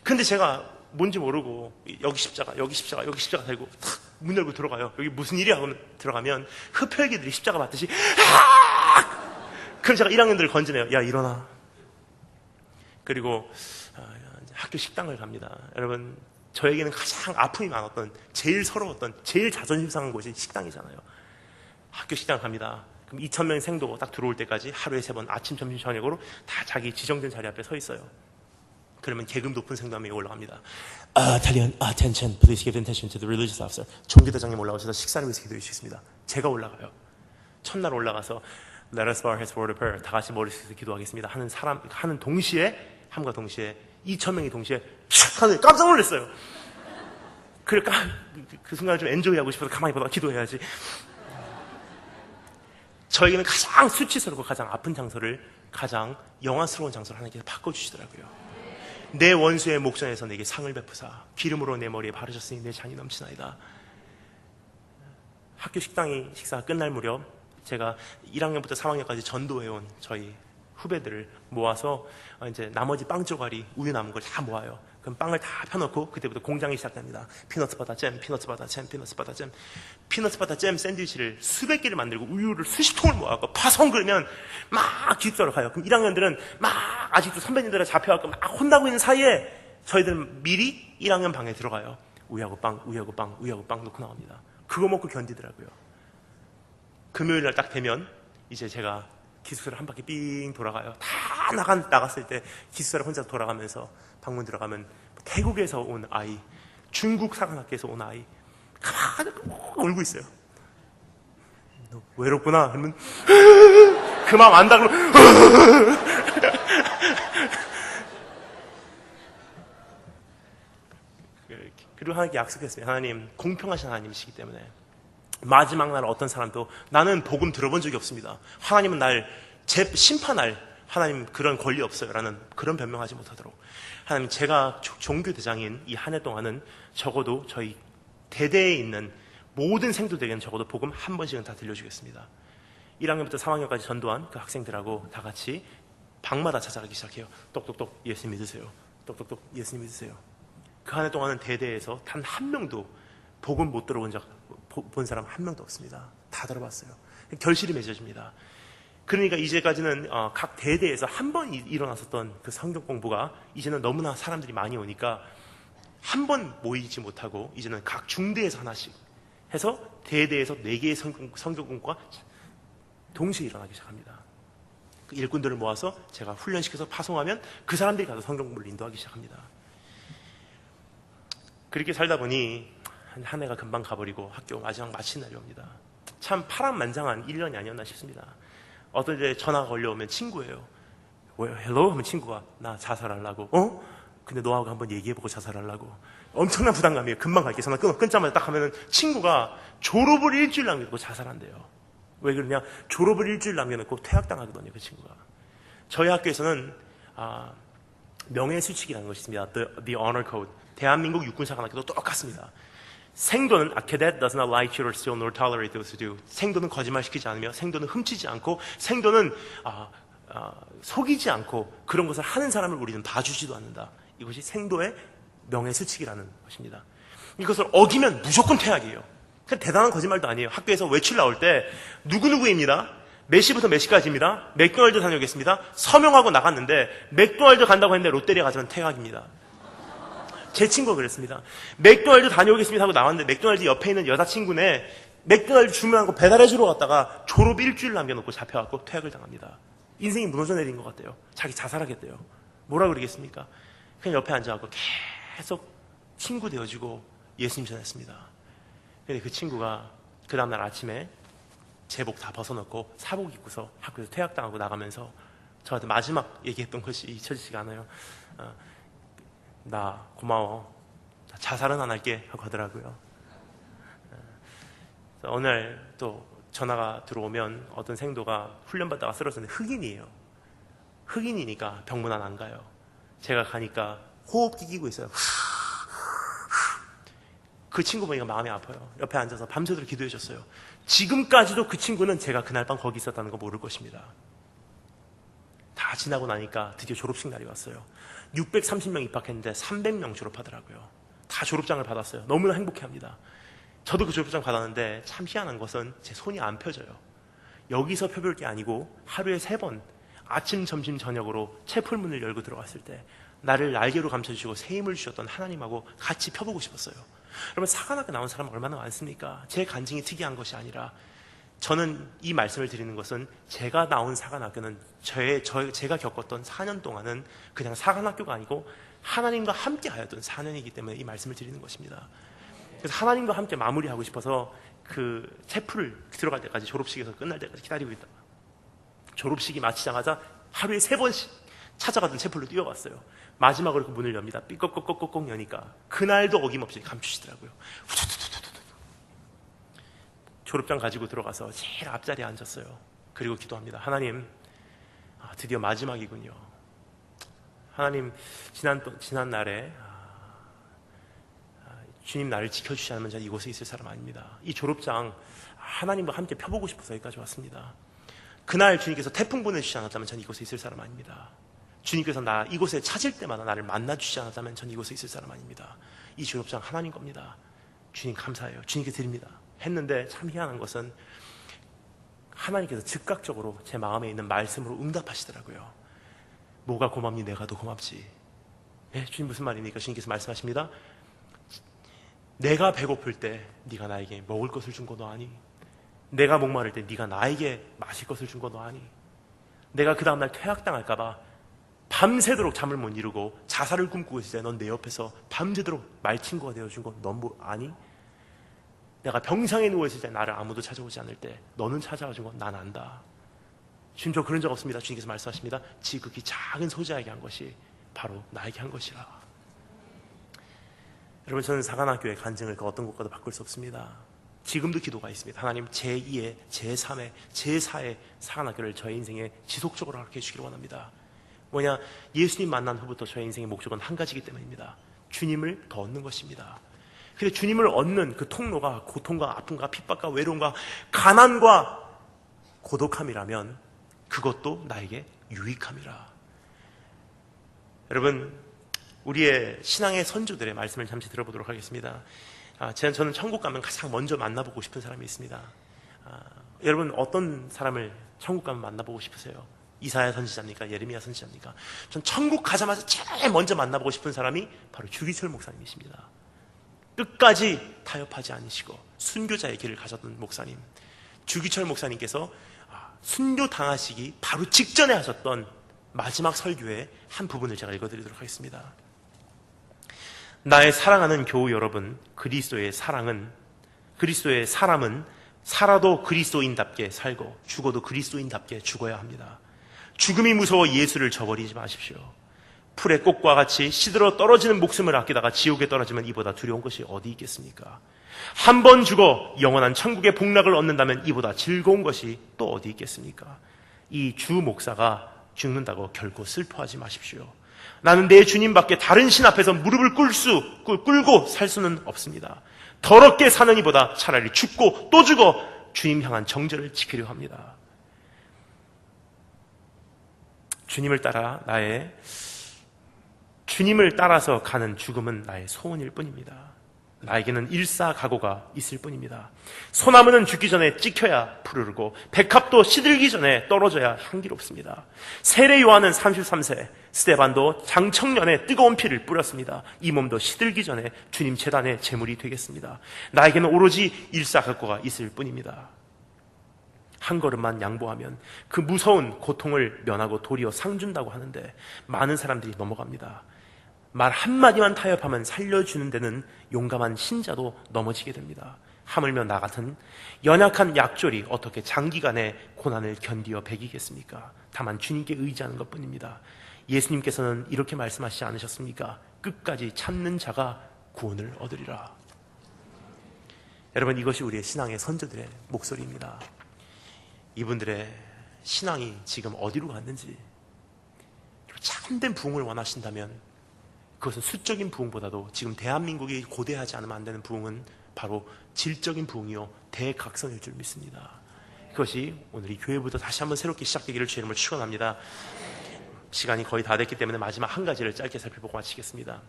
근데 제가 뭔지 모르고 여기 십자가, 여기 십자가, 여기 십자가 달고 탁 문 열고 들어가요. 여기 무슨 일이야 하고 들어가면 흡혈귀들이 십자가 맞듯이 그럼 제가 1학년들을 건지네요. 야 일어나. 그리고 학교 식당을 갑니다. 여러분 저에게는 가장 아픔이 많았던, 제일 서러웠던, 제일 자존심 상한 곳이 식당이잖아요. 학교 식당을 갑니다. 그럼 2,000명 생도 딱 들어올 때까지 하루에 3번 아침, 점심, 저녁으로 다 자기 지정된 자리 앞에 서 있어요. 그러면 계급 높은 생도 한 명이 올라갑니다. Italian, attention, please give attention to the religious officer. 종교대장님 올라오셔서 식사를 위해서 기도해 주시겠습니다. 제가 올라가요. 첫날 올라가서 Let us bow our heads for a prayer. 다 같이 머리 숙여서 기도하겠습니다. 하는 동시에, 함과 동시에 2,000명이 동시에 하늘 깜짝 놀랐어요. 그러니까 그 순간을 좀 엔조이 하고 싶어서 가만히 보다가 기도해야지. 저에게는 가장 수치스럽고 가장 아픈 장소를 가장 영화스러운 장소로 하나님께서 바꿔주시더라고요. 내 원수의 목전에서 내게 상을 베푸사 기름으로 내 머리에 바르셨으니 내 잔이 넘치나이다. 학교 식사가 끝날 무렵 제가 1학년부터 3학년까지 전도해온 저희 후배들을 모아서 이제 나머지 빵 조각이 우유 남은 걸 다 모아요. 그럼 빵을 다 펴놓고 그때부터 공장이 시작됩니다. 피너츠 바타 잼, 피너츠 바타 잼, 피너츠 바타 잼. 피너츠 바타 잼 샌드위치를 수백 개를 만들고 우유를 수십 통을 모아서 파송 그러면 막 기숙사로 가요. 그럼 1학년들은 막 아직도 선배님들에 잡혀갖고 막 혼나고 있는 사이에 저희들은 미리 1학년 방에 들어가요. 우유하고 빵, 우유하고 빵, 우유하고 빵 놓고 나옵니다. 그거 먹고 견디더라고요. 금요일 날 딱 되면 이제 제가 기숙사를 한 바퀴 삥 돌아가요. 다 나갔을 때 기숙사를 혼자 돌아가면서 방문 들어가면 태국에서 온 아이, 중국 사관학교에서 온 아이 가만히 울고 있어요. 너 외롭구나 그러면 그 마음 안다 그러면 그리고 하나님께 약속했어요. 하나님 공평하신 하나님이시기 때문에 마지막 날 어떤 사람도 나는 복음 들어본 적이 없습니다. 하나님은 날 심판할 하나님 그런 권리 없어요 라는 그런 변명하지 못하도록 하나님 제가 종교대장인 이 한 해 동안은 적어도 저희 대대에 있는 모든 생도들에게는 적어도 복음 한 번씩은 다 들려주겠습니다. 1학년부터 3학년까지 전도한 그 학생들하고 다 같이 방마다 찾아가기 시작해요. 똑똑똑 예수님 믿으세요. 똑똑똑 예수님 믿으세요. 그 한 해 동안은 대대에서 단 한 명도 복음 못 들어본 본 사람 한 명도 없습니다. 다 들어봤어요. 결실이 맺어집니다. 그러니까 이제까지는 각 대대에서 한 번 일어났었던 그 성경 공부가 이제는 너무나 사람들이 많이 오니까 한 번 모이지 못하고 이제는 각 중대에서 하나씩 해서 대대에서 4개의 성경 공부가 동시에 일어나기 시작합니다. 그 일꾼들을 모아서 제가 훈련시켜서 파송하면 그 사람들이 가서 성경 공부를 인도하기 시작합니다. 그렇게 살다 보니 한 해가 금방 가버리고 학교 마지막 마친 날이 옵니다. 참 파란만장한 1년이 아니었나 싶습니다. 어떤 이제 전화가 걸려오면 친구예요. 헬로? 하면 친구가 나 자살하려고. 근데 너하고 한번 얘기해보고 자살하려고. 엄청난 부담감이에요. 금방 갈게. 전화 끊자마자 딱 하면은 친구가 졸업을 일주일 남겨놓고 자살한대요. 왜 그러냐? 졸업을 일주일 남겨놓고 퇴학당하거든요, 그 친구가. 저희 학교에서는 명예수칙이라는 것이 있습니다. The Honor Code. 대한민국 육군사관학교도 똑같습니다. 생도는 A cadet does not lie, cheat or steal nor tolerate those who do. 생도는 거짓말시키지 않으며 생도는 훔치지 않고 생도는 속이지 않고 그런 것을 하는 사람을 우리는 봐주지도 않는다. 이것이 생도의 명예수칙이라는 것입니다. 이것을 어기면 무조건 퇴학이에요. 대단한 거짓말도 아니에요. 학교에서 외출 나올 때 누구누구입니다. 몇 시부터 몇 시까지입니다. 맥도날드 다녀오겠습니다. 서명하고 나갔는데 맥도날드 간다고 했는데 롯데리아 가자면 퇴학입니다. 제 친구가 그랬습니다. 맥도날드 다녀오겠습니다 하고 나왔는데 맥도날드 옆에 있는 여자친구네 맥도날드 주문한 거 배달해주러 갔다가 졸업 일주일 남겨놓고 잡혀갖고 퇴학을 당합니다. 인생이 무너져 내린 것 같대요. 자기 자살하겠대요. 뭐라 그러겠습니까? 그냥 옆에 앉아갖고 계속 친구 되어주고 예수님 전했습니다. 근데 그 친구가 그 다음날 아침에 제복 다 벗어놓고 사복 입고서 학교에서 퇴학당하고 나가면서 저한테 마지막 얘기했던 것이 잊혀지지가 않아요. 나 고마워. 자살은 안 할게 하고 하더라고요. 어느 날 또 전화가 들어오면 어떤 생도가 훈련받다가 쓰러졌는데 흑인이에요. 흑인이니까 병문안 안 가요. 제가 가니까 호흡기 끼고 있어요. 그 친구 보니까 마음이 아파요. 옆에 앉아서 밤새도록 기도해 줬어요. 지금까지도 그 친구는 제가 그날 밤 거기 있었다는 거 모를 것입니다. 다 지나고 나니까 드디어 졸업식 날이 왔어요. 630명 입학했는데 300명 졸업하더라고요. 다 졸업장을 받았어요. 너무나 행복해합니다. 저도 그 졸업장 받았는데 참 희한한 것은 제 손이 안 펴져요. 여기서 펴볼 게 아니고 하루에 3번 아침, 점심, 저녁으로 채플문을 열고 들어갔을 때 나를 날개로 감춰주시고 새 힘을 주셨던 하나님하고 같이 펴보고 싶었어요. 여러분 사관학교 나온 사람 얼마나 많습니까? 제 간증이 특이한 것이 아니라 저는 이 말씀을 드리는 것은 제가 나온 사관학교는 제가 겪었던 4년 동안은 그냥 사관학교가 아니고 하나님과 함께 하였던 4년이기 때문에 이 말씀을 드리는 것입니다. 그래서 하나님과 함께 마무리하고 싶어서 그 채플을 들어갈 때까지 졸업식에서 끝날 때까지 기다리고 있다가 졸업식이 마치자마자 하루에 3번씩 찾아가던 채플로 뛰어갔어요. 마지막으로 그 문을 엽니다. 삐걱꺽꺽꺽꺽 여니까 그날도 어김없이 감추시더라고요. 졸업장 가지고 들어가서 제일 앞자리에 앉았어요. 그리고 기도합니다. 하나님, 드디어 마지막이군요. 하나님, 지난 날에 주님 나를 지켜주시 않으면 저는 이곳에 있을 사람 아닙니다. 이 졸업장 하나님과 함께 펴보고 싶어서 여기까지 왔습니다. 그날 주님께서 태풍 보내주시지 않았다면 저는 이곳에 있을 사람 아닙니다. 주님께서 나 이곳에 찾을 때마다 나를 만나주시지 않았다면 저는 이곳에 있을 사람 아닙니다. 이 졸업장 하나님 겁니다. 주님 감사해요. 주님께 드립니다. 했는데 참 희한한 것은 하나님께서 즉각적으로 제 마음에 있는 말씀으로 응답하시더라고요. 뭐가 고맙니? 내가 더 고맙지. 예, 주님 무슨 말입니까? 주님께서 말씀하십니다. 내가 배고플 때 네가 나에게 먹을 것을 준 거 너 아니? 내가 목마를 때 네가 나에게 마실 것을 준 거 너 아니? 내가 그 다음날 퇴학당할까 봐 밤새도록 잠을 못 이루고 자살을 꿈꾸고 있을 때 넌 내 옆에서 밤새도록 말친구가 되어준 거 넌 뭐 아니? 내가 병상에 누워있을 때 나를 아무도 찾아오지 않을 때 너는 찾아와준 건 난 안다. 주님 저 그런 적 없습니다. 주님께서 말씀하십니다. 지극히 작은 소자에게 한 것이 바로 나에게 한 것이라. 여러분 저는 사관학교의 간증을 그 어떤 것과도 바꿀 수 없습니다. 지금도 기도가 있습니다. 하나님 제2의, 제3의, 제4의 사관학교를 저의 인생에 지속적으로 하게 해주기를 원합니다. 뭐냐? 예수님 만난 후부터 저의 인생의 목적은 한 가지이기 때문입니다. 주님을 더 얻는 것입니다. 근데 주님을 얻는 그 통로가 고통과 아픔과 핍박과 외로움과 가난과 고독함이라면 그것도 나에게 유익함이라. 여러분 우리의 신앙의 선조들의 말씀을 잠시 들어보도록 하겠습니다. 저는 천국 가면 가장 먼저 만나보고 싶은 사람이 있습니다. 여러분 어떤 사람을 천국 가면 만나보고 싶으세요? 이사야 선지자입니까? 예레미야 선지자입니까? 전 천국 가자마자 제일 먼저 만나보고 싶은 사람이 바로 주기철 목사님이십니다. 끝까지 타협하지 않으시고 순교자의 길을 가셨던 목사님, 주기철 목사님께서 순교 당하시기 바로 직전에 하셨던 마지막 설교의 한 부분을 제가 읽어드리도록 하겠습니다. 나의 사랑하는 교우 여러분, 그리스도의 사람은 살아도 그리스도인답게 살고 죽어도 그리스도인답게 죽어야 합니다. 죽음이 무서워 예수를 저버리지 마십시오. 풀의 꽃과 같이 시들어 떨어지는 목숨을 아끼다가 지옥에 떨어지면 이보다 두려운 것이 어디 있겠습니까? 한 번 죽어 영원한 천국의 복락을 얻는다면 이보다 즐거운 것이 또 어디 있겠습니까? 이 주 목사가 죽는다고 결코 슬퍼하지 마십시오. 나는 내 주님밖에 다른 신 앞에서 무릎을 꿇고 살 수는 없습니다. 더럽게 사는 이보다 차라리 죽고 또 죽어 주님 향한 정절을 지키려 합니다. 주님을 따라서 가는 죽음은 나의 소원일 뿐입니다. 나에게는 일사각오가 있을 뿐입니다. 소나무는 죽기 전에 찍혀야 푸르르고 백합도 시들기 전에 떨어져야 향기롭습니다. 세례 요한은 33세, 스데반도 장청년에 뜨거운 피를 뿌렸습니다. 이 몸도 시들기 전에 주님 제단의 제물이 되겠습니다. 나에게는 오로지 일사각오가 있을 뿐입니다. 한 걸음만 양보하면 그 무서운 고통을 면하고 도리어 상 준다고 하는데 많은 사람들이 넘어갑니다. 말 한마디만 타협하면 살려주는 데는 용감한 신자도 넘어지게 됩니다. 하물며 나 같은 연약한 약졸이 어떻게 장기간의 고난을 견디어 배기겠습니까? 다만 주님께 의지하는 것뿐입니다. 예수님께서는 이렇게 말씀하시지 않으셨습니까? 끝까지 참는 자가 구원을 얻으리라. 여러분, 이것이 우리의 신앙의 선조들의 목소리입니다. 이분들의 신앙이 지금 어디로 갔는지, 참된 부흥을 원하신다면 그것은 수적인 부흥보다도 지금 대한민국이 고대하지 않으면 안 되는 부흥은 바로 질적인 부흥이요 대각성일 줄 믿습니다. 그것이 오늘 이 교회부터 다시 한번 새롭게 시작되기를 주의 이름으로 축원합니다. 시간이 거의 다 됐기 때문에 마지막 한 가지를 짧게 살펴보고 마치겠습니다.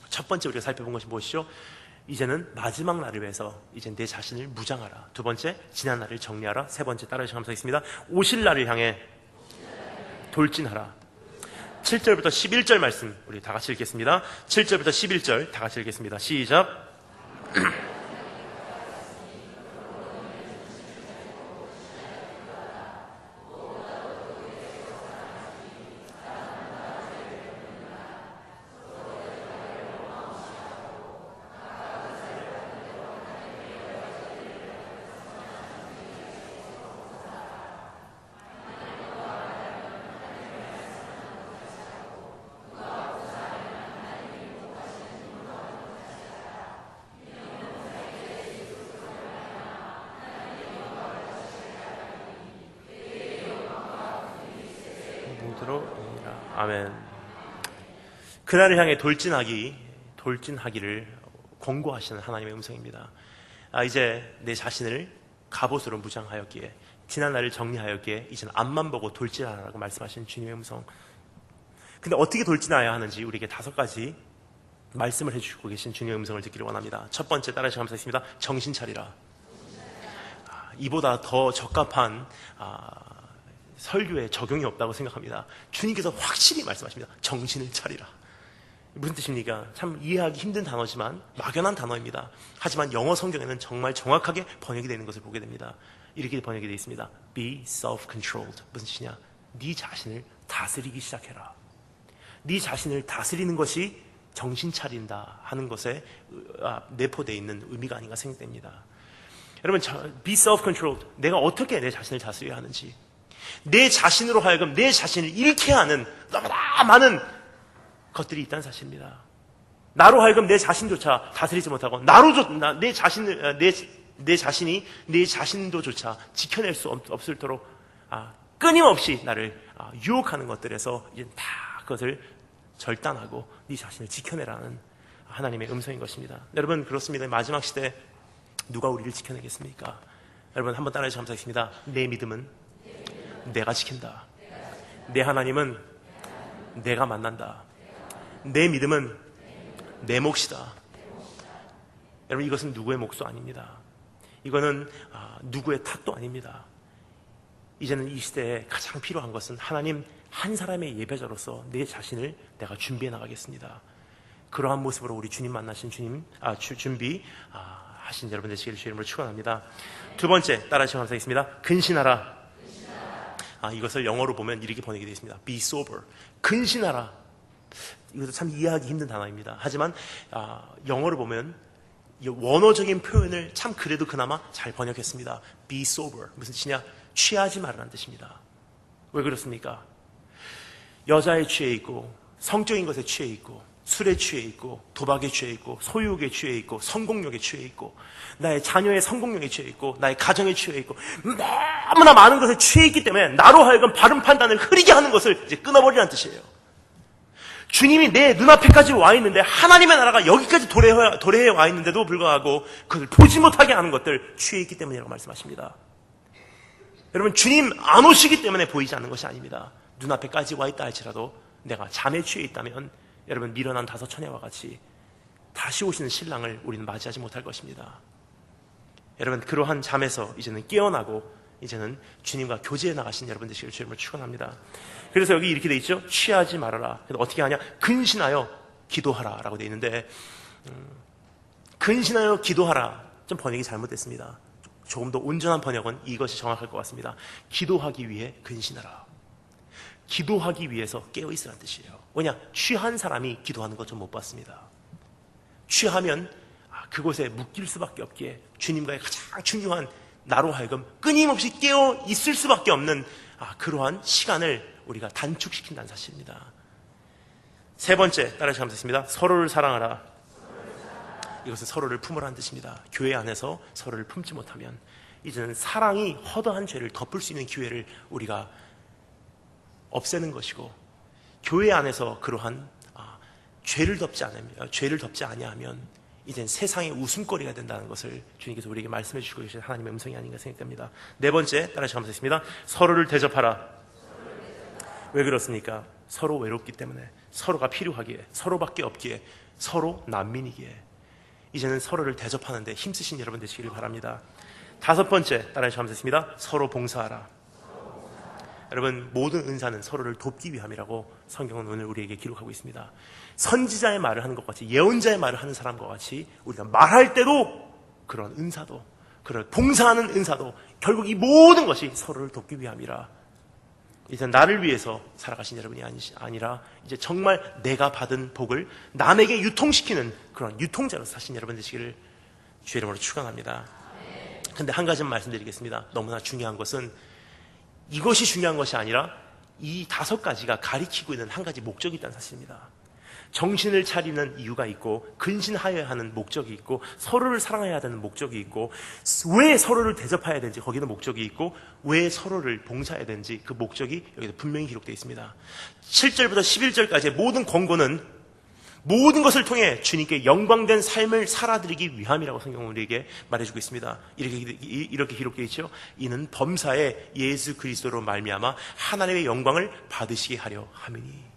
첫 번째 우리가 살펴본 것이 무엇이죠? 이제는 마지막 날을 위해서 이제 내 자신을 무장하라. 두 번째, 지난 날을 정리하라. 세 번째, 따라서 감사하겠습니다. 오실 날을 향해 돌진하라. 7절부터 11절 말씀 우리 다 같이 읽겠습니다. 7절부터 11절 다 같이 읽겠습니다. 시작. 아멘. 그날을 향해 돌진하기를 권고하시는 하나님의 음성입니다. 이제 내 자신을 갑옷으로 무장하였기에, 지난 날을 정리하였기에 이제는 앞만 보고 돌진하라고 말씀하시는 주님의 음성. 근데 어떻게 돌진해야 하는지 우리에게 5가지 말씀을 해주시고 계신 주님의 음성을 듣기를 원합니다. 첫 번째, 따라서 감사했습니다. 정신 차리라. 이보다 더 적합한 설교에 적용이 없다고 생각합니다. 주님께서 확실히 말씀하십니다. 정신을 차리라. 무슨 뜻입니까? 참 이해하기 힘든 단어지만 막연한 단어입니다. 하지만 영어 성경에는 정말 정확하게 번역이 되는 것을 보게 됩니다. 이렇게 번역이 되어 있습니다. Be self-controlled. 무슨 뜻이냐? 네 자신을 다스리기 시작해라. 네 자신을 다스리는 것이 정신 차린다 하는 것에 내포되어 있는 의미가 아닌가 생각됩니다. 여러분, be self-controlled. 내가 어떻게 내 자신을 다스려야 하는지, 내 자신으로 하여금 내 자신을 잃게 하는 너무나 많은 것들이 있다는 사실입니다. 나로 하여금 내 자신조차 다스리지 못하고 내 자신이 내 자신도조차 지켜낼 수 없을도록 끊임없이 나를 유혹하는 것들에서 이제 다 그것을 절단하고 네 자신을 지켜내라는 하나님의 음성인 것입니다. 여러분, 그렇습니다. 마지막 시대 누가 우리를 지켜내겠습니까? 여러분, 한번 따라해서 감사하겠습니다. 내 믿음은 내가 지킨다. 내 하나님은 내가 만난다. 내 믿음은 내 몫이다. 여러분, 이것은 누구의 몫도 아닙니다. 이거는 누구의 탓도 아닙니다. 이제는 이 시대에 가장 필요한 것은 하나님 한 사람의 예배자로서 내 자신을 내가 준비해 나가겠습니다. 그러한 모습으로 우리 주님 만나신 준비하시기를 하신 여러분 되시기를 주의 이름으로 축원합니다. 두 번째 따라하시면 감사하겠습니다. 근신하라. 이것을 영어로 보면 이렇게 번역이 되어 있습니다. Be sober. 근신하라. 이것도 참 이해하기 힘든 단어입니다. 하지만 영어로 보면 이 원어적인 표현을 참 그래도 그나마 잘 번역했습니다. Be sober. 무슨 뜻이냐? 취하지 말라는 뜻입니다. 왜 그렇습니까? 여자에 취해 있고 성적인 것에 취해 있고 술에 취해 있고 도박에 취해 있고 소유욕에 취해 있고 성공욕에 취해 있고 나의 자녀의 성공욕에 취해 있고 나의 가정에 취해 있고 너무나 많은 것에 취해 있기 때문에 나로 하여금 바른 판단을 흐리게 하는 것을 이제 끊어버리라는 뜻이에요. 주님이 내 눈앞에까지 와 있는데 하나님의 나라가 여기까지 도래해 와 있는데도 불구하고 그것을 보지 못하게 하는 것들 취해 있기 때문이라고 말씀하십니다. 여러분, 주님 안 오시기 때문에 보이지 않는 것이 아닙니다. 눈앞에까지 와 있다 할지라도 내가 잠에 취해 있다면 여러분, 미련한 다섯 처녀와 같이 다시 오시는 신랑을 우리는 맞이하지 못할 것입니다. 여러분, 그러한 잠에서 이제는 깨어나고 이제는 주님과 교제해 나가신 여러분 되시기를 주님을 축원합니다. 그래서 여기 이렇게 돼 있죠. 취하지 말아라. 그래서 어떻게 하냐? 근신하여 기도하라 라고 돼 있는데 근신하여 기도하라 좀 번역이 잘못됐습니다. 조금 더 온전한 번역은 이것이 정확할 것 같습니다. 기도하기 위해 근신하라. 기도하기 위해서 깨어있으라는 뜻이에요. 왜냐? 취한 사람이 기도하는 것 좀 못 봤습니다. 취하면 그곳에 묶일 수밖에 없기에 주님과의 가장 중요한 나로 하여금 끊임없이 깨어 있을 수밖에 없는 그러한 시간을 우리가 단축시킨다는 사실입니다. 세 번째 따라서 감사했습니다. 서로를 사랑하라. 이것은 서로를 품으라는 뜻입니다. 교회 안에서 서로를 품지 못하면 이제는 사랑이 허다한 죄를 덮을 수 있는 기회를 우리가 없애는 것이고, 교회 안에서 그러한 죄를 덮지 아니하면 이젠 세상의 웃음거리가 된다는 것을 주님께서 우리에게 말씀해 주시고 계신 하나님의 음성이 아닌가 생각됩니다. 네 번째 따라서 감사했습니다. 서로를 대접하라. 왜 그렇습니까? 서로 외롭기 때문에, 서로가 필요하기에, 서로밖에 없기에, 서로 난민이기에 이제는 서로를 대접하는데 힘쓰신 여러분 되시기를 바랍니다. 다섯 번째 따라서 감사했습니다. 서로 봉사하라. 여러분, 모든 은사는 서로를 돕기 위함이라고 성경은 오늘 우리에게 기록하고 있습니다. 선지자의 말을 하는 것 같이, 예언자의 말을 하는 사람과 같이 우리가 말할 때도 그런 은사도, 그런 봉사하는 은사도 결국 이 모든 것이 서로를 돕기 위함이라. 이제 나를 위해서 살아가신 여러분이 아니라 이제 정말 내가 받은 복을 남에게 유통시키는 그런 유통자로서 사신 여러분 되시기를 주의 이름으로 축원합니다. 근데 한 가지만 말씀드리겠습니다. 너무나 중요한 것은 이것이 중요한 것이 아니라 이 다섯 가지가 가리키고 있는 한 가지 목적이 있다는 사실입니다. 정신을 차리는 이유가 있고, 근신하여야 하는 목적이 있고, 서로를 사랑해야 되는 목적이 있고, 왜 서로를 대접해야 되는지 거기는 목적이 있고, 왜 서로를 봉사해야 되는지 그 목적이 여기서 분명히 기록되어 있습니다. 7절부터 11절까지의 모든 권고는 모든 것을 통해 주님께 영광된 삶을 살아드리기 위함이라고 성경은 우리에게 말해주고 있습니다. 이렇게 기록되어 있죠. 이는 범사에 예수 그리스도로 말미암아 하나님의 영광을 받으시게 하려 함이니.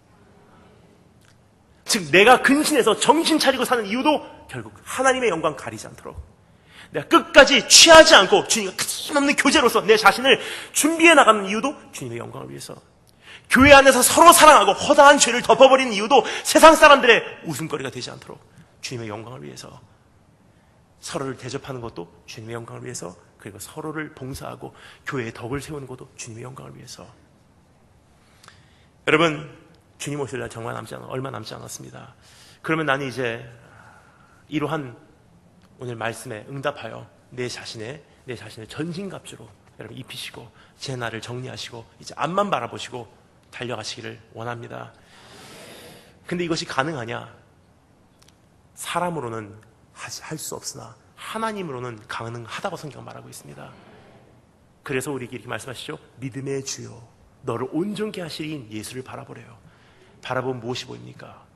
즉 내가 근신해서 정신 차리고 사는 이유도 결국 하나님의 영광 가리지 않도록, 내가 끝까지 취하지 않고 주님과 끊임없는 교제로서 내 자신을 준비해 나가는 이유도 주님의 영광을 위해서, 교회 안에서 서로 사랑하고 허다한 죄를 덮어버리는 이유도 세상 사람들의 웃음거리가 되지 않도록 주님의 영광을 위해서, 서로를 대접하는 것도 주님의 영광을 위해서, 그리고 서로를 봉사하고 교회의 덕을 세우는 것도 주님의 영광을 위해서. 여러분, 주님 오실 날 정말 얼마 남지 않았습니다. 그러면 나는 이제 이러한 오늘 말씀에 응답하여 내 자신의 전신갑주로 여러분 입히시고 제 날을 정리하시고 이제 앞만 바라보시고 달려가시기를 원합니다. 근데 이것이 가능하냐? 사람으로는 할 수 없으나 하나님으로는 가능하다고 성경 말하고 있습니다. 그래서 우리에게 이렇게 말씀하시죠. 믿음의 주요 너를 온전케 하시린 예수를 바라보래요. 바라보면 무엇이 보입니까?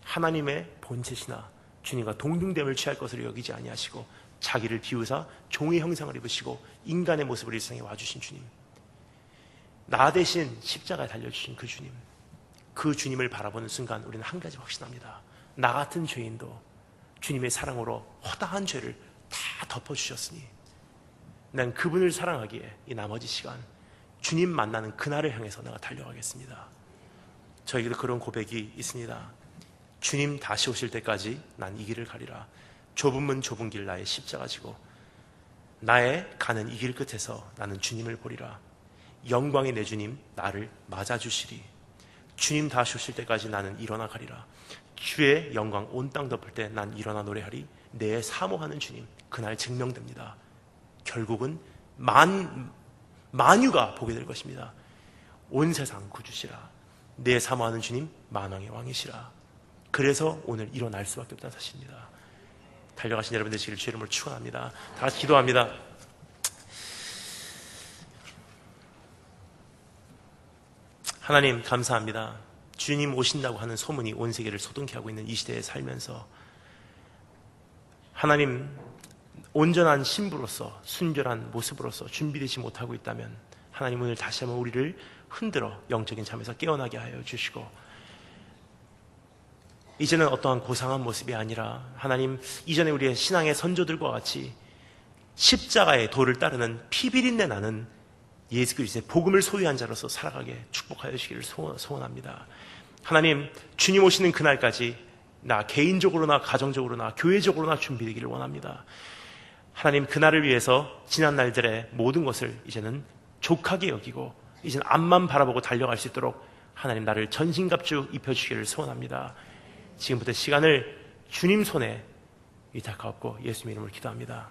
하나님의 본체시나 주님과 동등됨을 취할 것으로 여기지 아니하시고 자기를 비우사 종의 형상을 입으시고 인간의 모습을 이 세상에 와주신 주님, 나 대신 십자가에 달려주신 그 주님, 그 주님을 바라보는 순간 우리는 한 가지 확신합니다. 나 같은 죄인도 주님의 사랑으로 허다한 죄를 다 덮어주셨으니 난 그분을 사랑하기에 이 나머지 시간 주님 만나는 그날을 향해서 내가 달려가겠습니다. 저에게도 그런 고백이 있습니다. 주님 다시 오실 때까지 난 이 길을 가리라. 좁은 문 좁은 길 나의 십자가 지고 나의 가는 이 길 끝에서 나는 주님을 보리라. 영광의 내 주님 나를 맞아주시리. 주님 다시 오실 때까지 나는 일어나 가리라. 주의 영광 온 땅 덮을 때 난 일어나 노래하리. 내 사모하는 주님 그날 증명됩니다. 결국은 만유가 보게 될 것입니다. 온 세상 구주시라. 내 사모하는 주님 만왕의 왕이시라. 그래서 오늘 일어날 수밖에 없다는 사실입니다. 달려가신 여러분 되시기를 주의 이름으로 축원합니다. 다 같이 기도합니다. 하나님 감사합니다. 주님 오신다고 하는 소문이 온 세계를 소동케 하고 있는 이 시대에 살면서 하나님 온전한 신부로서 순결한 모습으로서 준비되지 못하고 있다면 하나님 오늘 다시 한번 우리를 흔들어 영적인 잠에서 깨어나게 하여 주시고 이제는 어떠한 고상한 모습이 아니라 하나님 이전에 우리의 신앙의 선조들과 같이 십자가의 도를 따르는 피비린내 나는 예수 그리스도의 복음을 소유한 자로서 살아가게 축복하여 주시기를 소원합니다. 하나님 주님 오시는 그날까지 나 개인적으로나 가정적으로나 교회적으로나 준비되기를 원합니다. 하나님 그날을 위해서 지난 날들의 모든 것을 이제는 족하게 여기고 이제는 앞만 바라보고 달려갈 수 있도록 하나님 나를 전신갑주 입혀주시기를 소원합니다. 지금부터 시간을 주님 손에 위탁하옵고 예수님 이름으로 기도합니다.